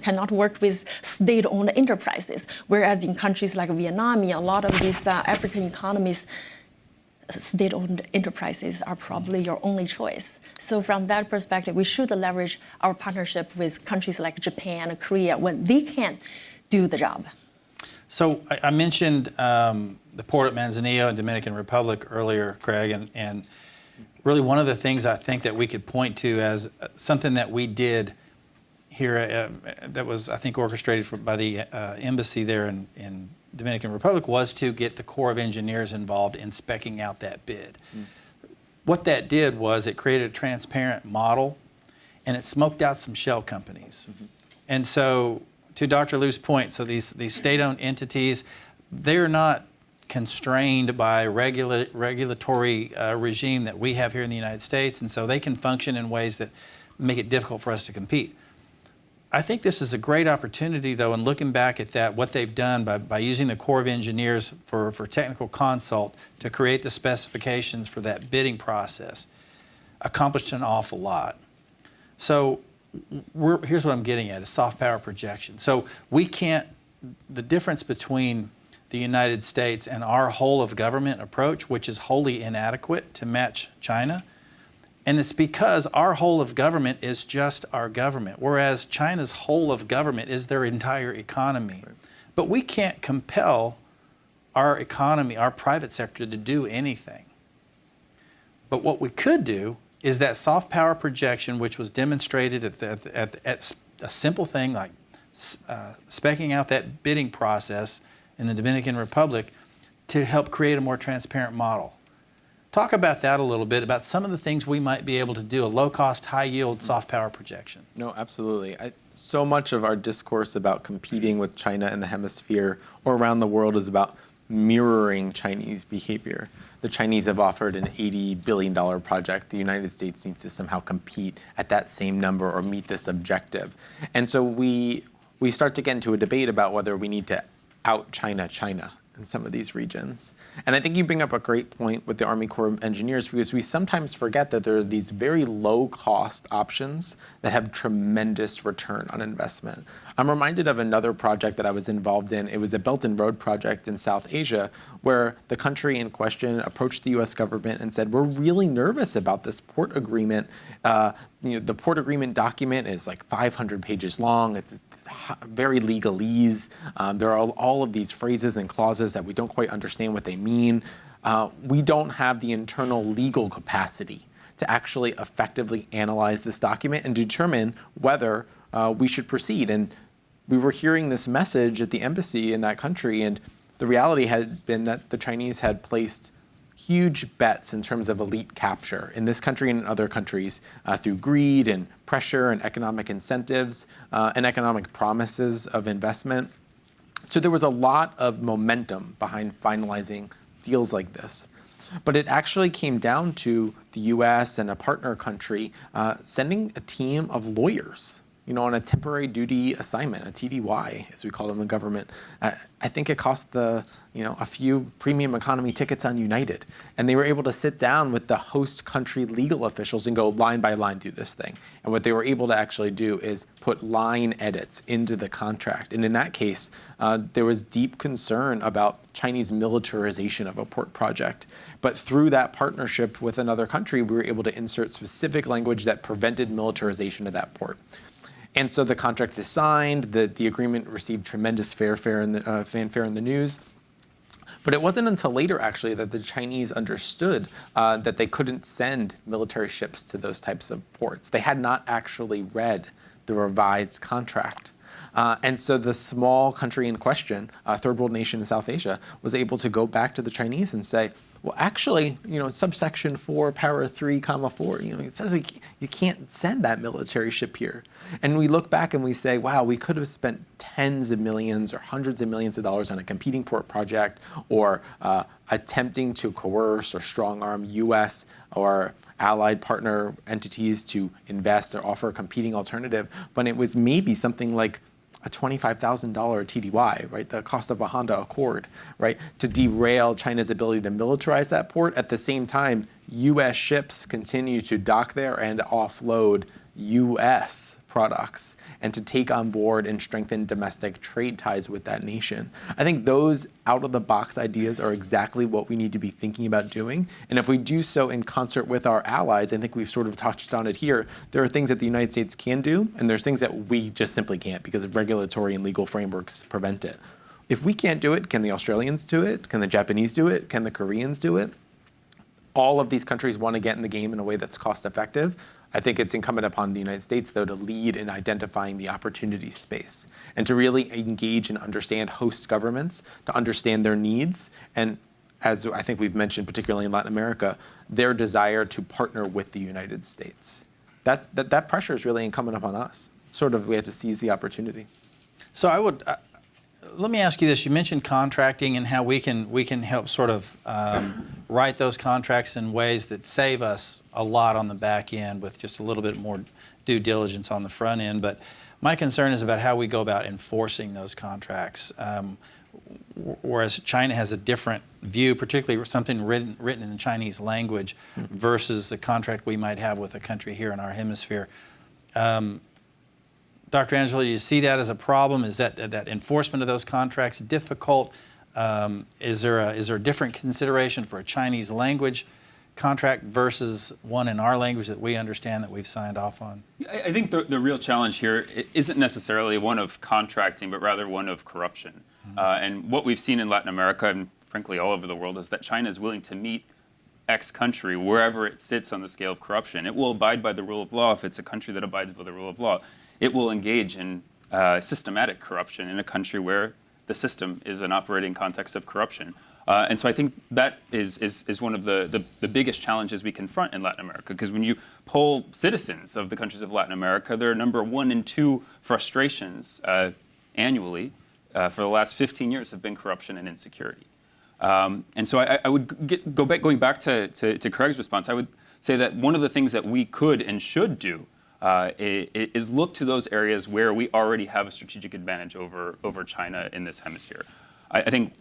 cannot work with state-owned enterprises, whereas in countries like Vietnam, a lot of these African economies, state-owned enterprises are probably your only choice. So from that perspective, we should leverage our partnership with countries like Japan and Korea when they can do the job. So I mentioned the port at Manzanillo in Dominican Republic earlier, Craig, and really one of the things I think that we could point to as something that we did here that was, I think, orchestrated by the embassy there in Dominican Republic was to get the Corps of Engineers involved in speccing out that bid. What that did was it created a transparent model, and it smoked out some shell companies. And so, to Dr. Liu's point, so these state-owned entities, they're not constrained by regulatory regime that we have here in the United States, and so they can function in ways that make it difficult for us to compete. I think this is a great opportunity, though, in looking back at that, what they've done by using the Corps of Engineers for technical consult to create the specifications for that bidding process, accomplished an awful lot. So here's what I'm getting at, is soft power projection. So we can't, the difference between the United States and our whole of government approach, which is wholly inadequate to match China, And it's because our whole of government is just our government, whereas China's whole of government is their entire economy. Right. But we can't compel our economy, our private sector, to do anything. But what we could do is that soft power projection, which was demonstrated at a simple thing like speccing out that bidding process in the Dominican Republic to help create a more transparent model. Talk about that a little bit, about some of the things we might be able to do, a low-cost, high-yield soft power projection. No, absolutely. So much of our discourse about competing with China in the hemisphere or around the world is about mirroring Chinese behavior. The Chinese have offered an $80 billion project. The United States needs to somehow compete at that same number or meet this objective. And so we start to get into a debate about whether we need to out-China China in some of these regions. And I think you bring up a great point with the Army Corps of Engineers, because we sometimes forget that there are these very low-cost options that have tremendous return on investment. I'm reminded of another project that I was involved in. It was a Belt and Road project in South Asia, where the country in question approached the US government and said, we're really nervous about this port agreement. The port agreement document is like 500 pages long. It's very legalese. There are all of these phrases and clauses that we don't quite understand what they mean. We don't have the internal legal capacity to actually effectively analyze this document and determine whether we should proceed. And we were hearing this message at the embassy in that country, and the reality had been that the Chinese had placed huge bets in terms of elite capture in this country and in other countries through greed and pressure and economic incentives and economic promises of investment. So there was a lot of momentum behind finalizing deals like this. But it actually came down to the US and a partner country sending a team of lawyers, on a temporary duty assignment, a TDY, as we call them in government. I think it cost a few premium economy tickets on United. And they were able to sit down with the host country legal officials and go line by line through this thing. And what they were able to actually do is put line edits into the contract. And in that case, there was deep concern about Chinese militarization of a port project. But through that partnership with another country, we were able to insert specific language that prevented militarization of that port. And so the contract is signed, the agreement received tremendous fanfare in the news. But it wasn't until later, actually, that the Chinese understood that they couldn't send military ships to those types of ports. They had not actually read the revised contract. And so the small country in question, third world nation in South Asia, was able to go back to the Chinese and say, well, actually, subsection 4, para 3, comma 4, it says you can't send that military ship here. And we look back and we say, wow, we could have spent tens of millions or hundreds of millions of dollars on a competing port project, or attempting to coerce or strong-arm U.S. or allied partner entities to invest or offer a competing alternative, when it was maybe something like a $25,000 TDY, right? The cost of a Honda Accord, right? To derail China's ability to militarize that port. At the same time, U.S. ships continue to dock there and offload U.S. products, and to take on board and strengthen domestic trade ties with that nation. I think those out-of-the-box ideas are exactly what we need to be thinking about doing. And if we do so in concert with our allies, I think we've sort of touched on it here, there are things that the United States can do, and there's things that we just simply can't because of regulatory and legal frameworks prevent it. If we can't do it, can the Australians do it? Can the Japanese do it? Can the Koreans do it? All of these countries want to get in the game in a way that's cost-effective. I think it's incumbent upon the United States, though, to lead in identifying the opportunity space and to really engage and understand host governments, to understand their needs, and as I think we've mentioned, particularly in Latin America, their desire to partner with the United States. That pressure is really incumbent upon us. Sort of, we have to seize the opportunity. So I would, let me ask you this. You mentioned contracting and how we can help sort of write those contracts in ways that save us a lot on the back end with just a little bit more due diligence on the front end. But my concern is about how we go about enforcing those contracts. Whereas China has a different view, particularly something written in the Chinese language versus the contract we might have with a country here in our hemisphere. Dr. Angelo, do you see that as a problem? Is that enforcement of those contracts difficult? Is there a different consideration for a Chinese language contract versus one in our language that we understand that we've signed off on? I think the real challenge here isn't necessarily one of contracting, but rather one of corruption. And what we've seen in Latin America, and frankly all over the world, is that China is willing to meet X country wherever it sits on the scale of corruption. It will abide by the rule of law if it's a country that abides by the rule of law. It will engage in systematic corruption in a country where the system is an operating context of corruption. And so I think that is one of the biggest challenges we confront in Latin America, because when you poll citizens of the countries of Latin America, their number 1 and 2 frustrations annually for the last 15 years have been corruption and insecurity. And so I would going back to Craig's response, I would say that one of the things that we could and should do is look to those areas where we already have a strategic advantage over China in this hemisphere. I think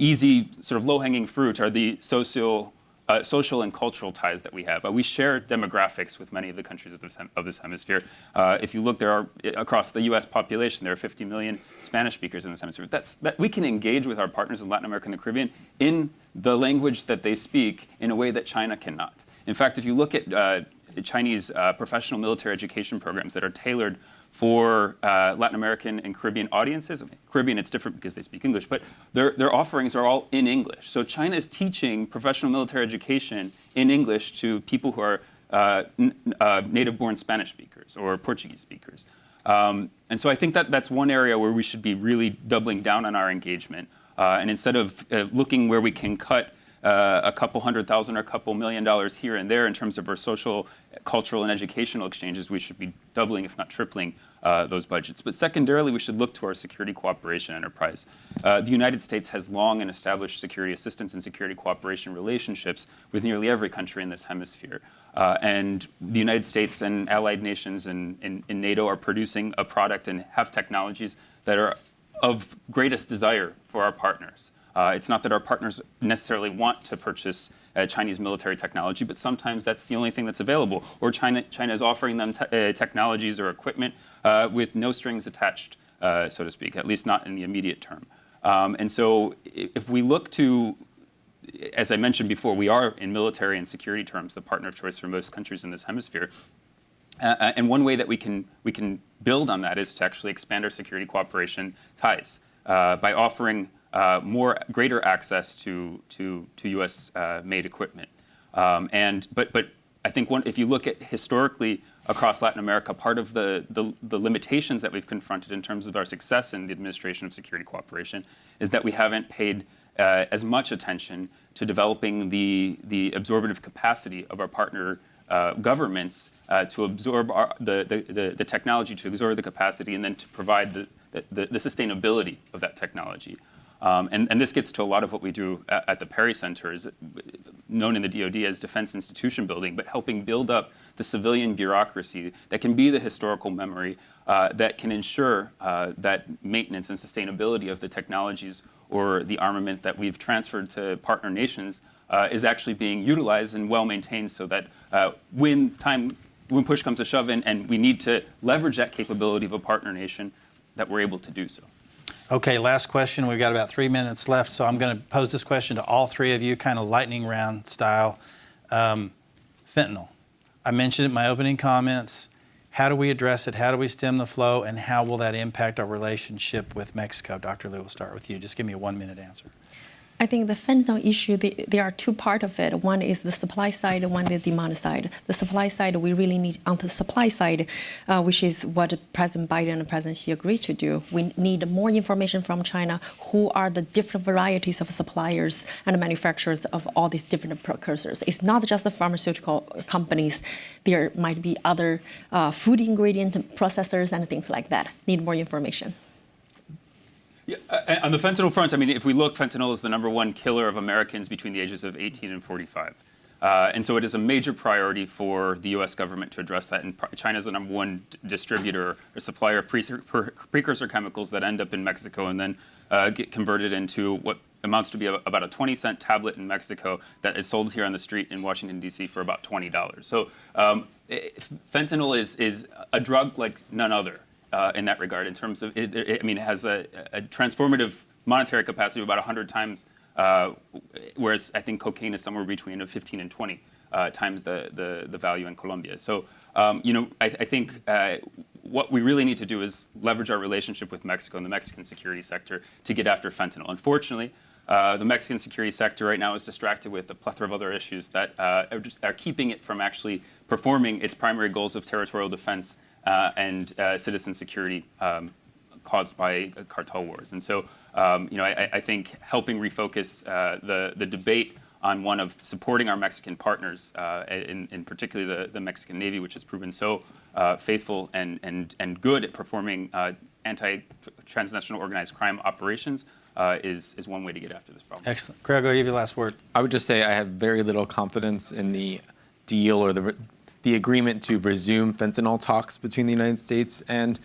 easy sort of low-hanging fruit are the social and cultural ties that we have. We share demographics with many of the countries of this hemisphere. If you look, across the U.S. population, there are 50 million Spanish speakers in this hemisphere. That we can engage with our partners in Latin America and the Caribbean in the language that they speak in a way that China cannot. In fact, if you look at Chinese professional military education programs that are tailored for Latin American and Caribbean audiences. Caribbean, it's different because they speak English, but their offerings are all in English. So China is teaching professional military education in English to people who are native-born Spanish speakers or Portuguese speakers. And so I think that's one area where we should be really doubling down on our engagement. And instead of looking where we can cut a couple $100,000 or a couple $1 million here and there in terms of our social, cultural, and educational exchanges, we should be doubling, if not tripling, those budgets. But secondarily, we should look to our security cooperation enterprise. The United States has long and established security assistance and security cooperation relationships with nearly every country in this hemisphere. And the United States and allied nations and NATO are producing a product and have technologies that are of greatest desire for our partners. It's not that our partners necessarily want to purchase Chinese military technology, but sometimes that's the only thing that's available. Or China is offering them technologies or equipment with no strings attached, so to speak, at least not in the immediate term. And so if we look to, as I mentioned before, we are in military and security terms the partner of choice for most countries in this hemisphere. And one way that we can build on that is to actually expand our security cooperation ties by offering greater access to U.S. made equipment, but I think if you look at historically across Latin America, part of the limitations that we've confronted in terms of our success in the administration of security cooperation is that we haven't paid as much attention to developing the absorptive capacity of our partner governments to absorb the technology, to absorb the capacity, and then to provide the sustainability of that technology. And this gets to a lot of what we do at the Perry Center, is known in the DoD as defense institution building, but helping build up the civilian bureaucracy that can be the historical memory that can ensure that maintenance and sustainability of the technologies or the armament that we've transferred to partner nations is actually being utilized and well maintained, so that when push comes to shove and we need to leverage that capability of a partner nation, that we're able to do so. Okay, last question. We've got about 3 minutes left, so I'm going to pose this question to all three of you, kind of lightning round style. Fentanyl. I mentioned it in my opening comments. How do we address it? How do we stem the flow? And how will that impact our relationship with Mexico? Dr. Liu, we'll start with you. Just give me a 1 minute answer. I think the fentanyl issue, there are two parts of it. One is the supply side, one is the demand side. The supply side, we really need, on the supply side, which is what President Biden and President Xi agreed to do. We need more information from China. Who are the different varieties of suppliers and manufacturers of all these different precursors? It's not just the pharmaceutical companies. There might be other food ingredient processors and things like that. Need more information. Yeah, on the fentanyl front, I mean, if we look, fentanyl is the #1 killer of Americans between the ages of 18 and 45. And so it is a major priority for the U.S. government to address that. And China is the #1 distributor or supplier of precursor chemicals that end up in Mexico and then get converted into what amounts to be about a 20-cent tablet in Mexico that is sold here on the street in Washington, D.C. for about $20. So fentanyl is a drug like none other. In that regard, in terms of, it has a transformative monetary capacity of about 100 times whereas I think cocaine is somewhere between 15 and 20 times the value in Colombia. So, I think what we really need to do is leverage our relationship with Mexico and the Mexican security sector to get after fentanyl. Unfortunately, the Mexican security sector right now is distracted with a plethora of other issues that are keeping it from actually performing its primary goals of territorial defense and citizen security caused by cartel wars. And so, I think helping refocus the debate on one of supporting our Mexican partners, in particularly the Mexican Navy, which has proven so faithful and good at performing anti-transnational organized crime operations, is one way to get after this problem. Excellent. Craig, I'll give you the last word. I would just say I have very little confidence in the deal or the agreement to resume fentanyl talks between the United States and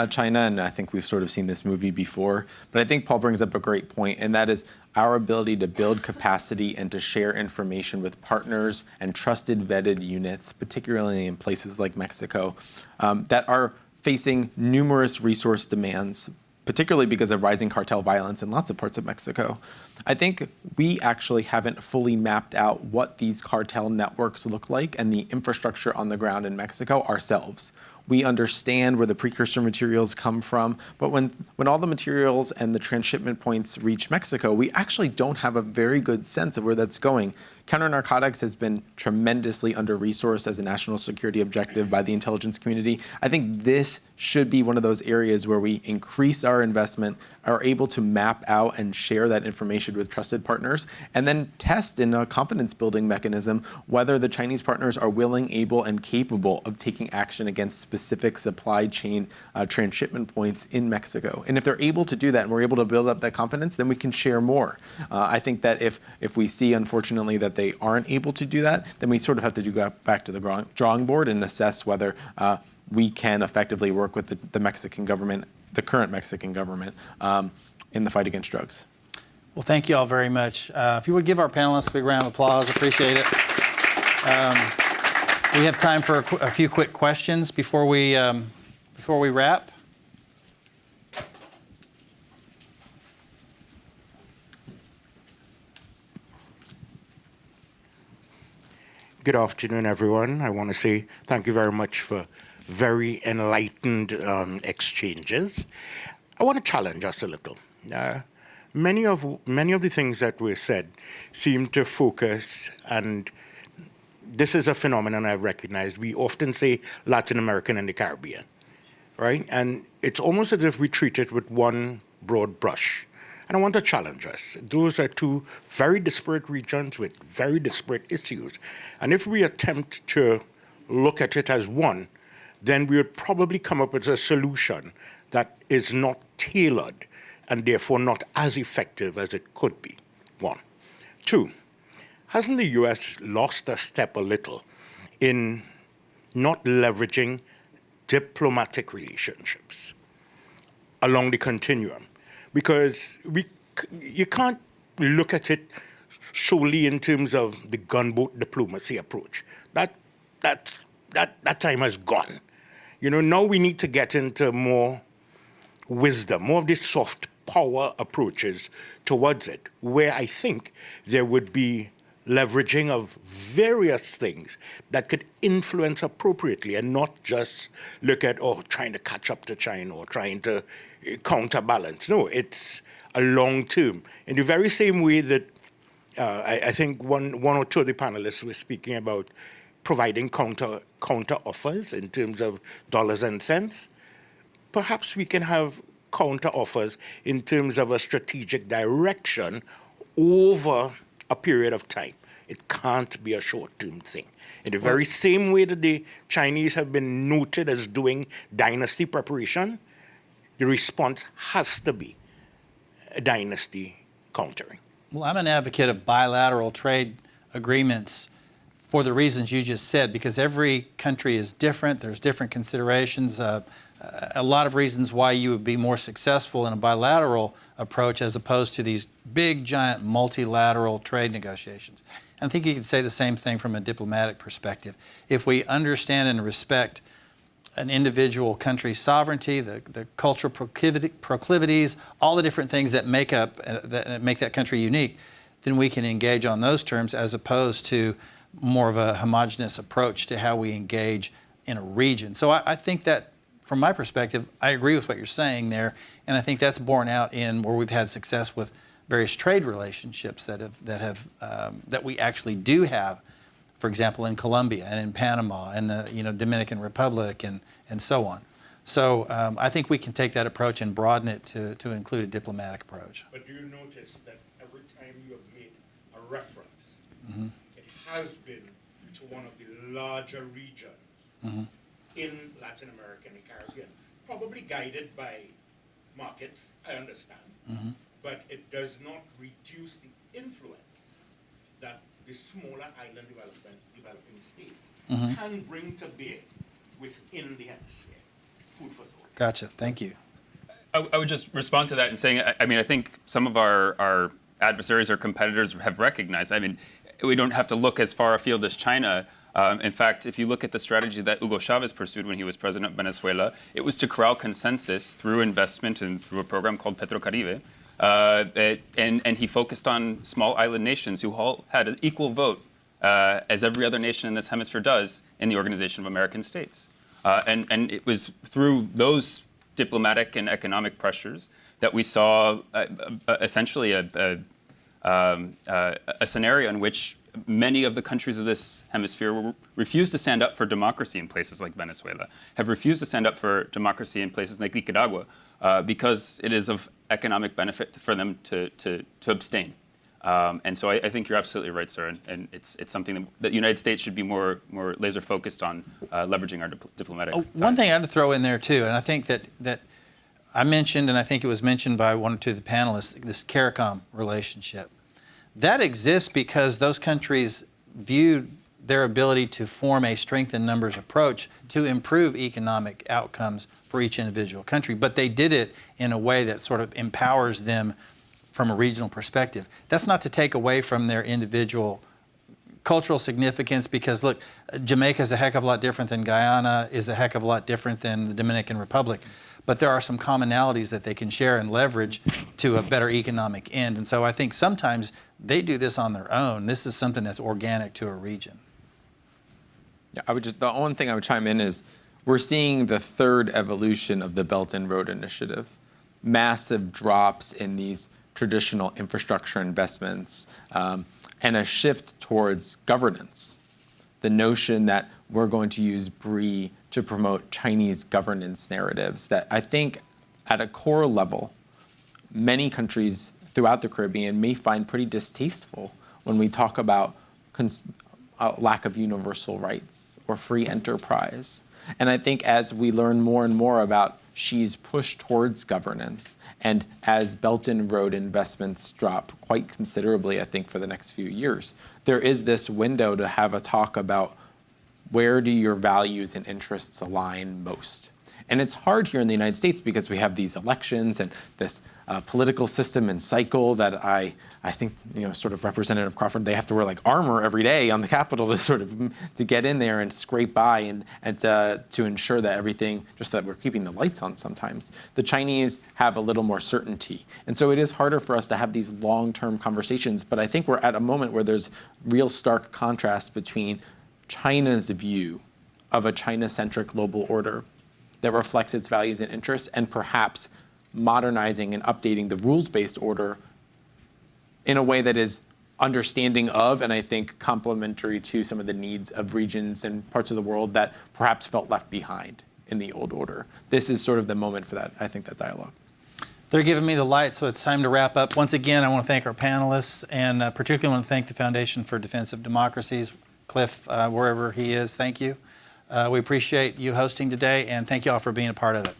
China, and I think we've sort of seen this movie before. But I think Paul brings up a great point, and that is our ability to build capacity and to share information with partners and trusted, vetted units, particularly in places like Mexico, that are facing numerous resource demands, particularly because of rising cartel violence in lots of parts of Mexico. I think we actually haven't fully mapped out what these cartel networks look like and the infrastructure on the ground in Mexico ourselves. We understand where the precursor materials come from, but when all the materials and the transshipment points reach Mexico, we actually don't have a very good sense of where that's going. Counter-narcotics has been tremendously under-resourced as a national security objective by the intelligence community. I think this should be one of those areas where we increase our investment, are able to map out and share that information with trusted partners, and then test in a confidence-building mechanism whether the Chinese partners are willing, able, and capable of taking action against specific supply chain transshipment points in Mexico. And if they're able to do that and we're able to build up that confidence, then we can share more. I think that if we see, unfortunately, that they aren't able to do that, then we sort of have to go back to the drawing board and assess whether we can effectively work with the Mexican government, the current Mexican government, in the fight against drugs. Well, thank you all very much. If you would give our panelists a big round of applause, appreciate it. We have time for a few quick questions before we wrap. Good afternoon, everyone. I want to say thank you very much for very enlightened exchanges. I want to challenge us a little. Many of the things that were said seem to focus, and this is a phenomenon I've recognized. We often say Latin American and the Caribbean, right? And it's almost as if we treat it with one broad brush. And I want to challenge us. Those are two very disparate regions with very disparate issues. And if we attempt to look at it as one, then we would probably come up with a solution that is not tailored and therefore not as effective as it could be. One. Two, hasn't the US lost a step a little in not leveraging diplomatic relationships along the continuum? Because you can't look at it solely in terms of the gunboat diplomacy approach. That time has gone. Now we need to get into more wisdom, more of these soft power approaches towards it, where I think there would be leveraging of various things that could influence appropriately and not just look at, trying to catch up to China or trying to counterbalance. No, it's a long term. In the very same way that I think one or two of the panelists were speaking about providing counter offers in terms of dollars and cents, perhaps we can have counter offers in terms of a strategic direction over a period of time. It can't be a short-term thing. In the very same way that the Chinese have been noted as doing dynasty preparation, the response has to be a dynasty countering. Well, I'm an advocate of bilateral trade agreements for the reasons you just said, because every country is different. There's different considerations. A lot of reasons why you would be more successful in a bilateral approach as opposed to these big, giant multilateral trade negotiations. And I think you could say the same thing from a diplomatic perspective. If we understand and respect an individual country's sovereignty, the cultural proclivities, all the different things that make that country unique, then we can engage on those terms as opposed to more of a homogenous approach to how we engage in a region. So I think that, from my perspective, I agree with what you're saying there, and I think that's borne out in where we've had success with various trade relationships that we actually do have, for example, in Colombia and in Panama and the Dominican Republic and so on. So I think we can take that approach and broaden it to include a diplomatic approach. But do you notice that every time you have made a reference, it has been to one of the larger regions in Latin America and the Caribbean, probably guided by markets, I understand, but it does not reduce the influence that the smaller island developing states can bring to bear within the hemisphere. Food for thought. Gotcha. Thank you. I would just respond to that and saying, I think some of our adversaries or competitors have recognized, we don't have to look as far afield as China. In fact, if you look at the strategy that Hugo Chavez pursued when he was president of Venezuela, it was to corral consensus through investment and through a program called Petrocaribe. And he focused on small island nations who all had an equal vote, as every other nation in this hemisphere does, in the Organization of American States. And it was through those diplomatic and economic pressures that we saw essentially a scenario in which many of the countries of this hemisphere refused to stand up for democracy in places like Venezuela, have refused to stand up for democracy in places like Nicaragua, because it is of economic benefit for them to abstain. And so I think you're absolutely right, sir, and it's something that the United States should be more laser focused on leveraging our diplomatic ties. One thing I'd throw in there too, and I think that I mentioned, and I think it was mentioned by one or two of the panelists, this CARICOM relationship. That exists because those countries viewed their ability to form a strength in numbers approach to improve economic outcomes for each individual country, but they did it in a way that sort of empowers them from a regional perspective. That's not to take away from their individual cultural significance, because look, Jamaica is a heck of a lot different than Guyana, is a heck of a lot different than the Dominican Republic. But there are some commonalities that they can share and leverage to a better economic end. And so I think sometimes they do this on their own. This is something that's organic to a region. Yeah, the one thing I would chime in is we're seeing the third evolution of the Belt and Road Initiative. Massive drops in these traditional infrastructure investments, and a shift towards governance. The notion that we're going to use BRI to promote Chinese governance narratives that I think at a core level, many countries throughout the Caribbean may find pretty distasteful when we talk about lack of universal rights or free enterprise. And I think as we learn more and more about Xi's push towards governance, and as Belt and Road investments drop quite considerably, I think, for the next few years, there is this window to have a talk about where do your values and interests align most. And it's hard here in the United States because we have these elections and this political system and cycle that I think, sort of Representative Crawford, they have to wear like armor every day on the Capitol to get in there and scrape by and to ensure that everything, just that we're keeping the lights on sometimes. The Chinese have a little more certainty. And so it is harder for us to have these long-term conversations, but I think we're at a moment where there's real stark contrast between China's view of a China-centric global order that reflects its values and interests, and perhaps modernizing and updating the rules-based order in a way that is understanding of, and I think complementary to some of the needs of regions and parts of the world that perhaps felt left behind in the old order. This is sort of the moment for that, I think, that dialogue. They're giving me the light, so it's time to wrap up. Once again, I want to thank our panelists, and particularly want to thank the Foundation for Defense of Democracies. Cliff, wherever he is, thank you. We appreciate you hosting today, and thank you all for being a part of it.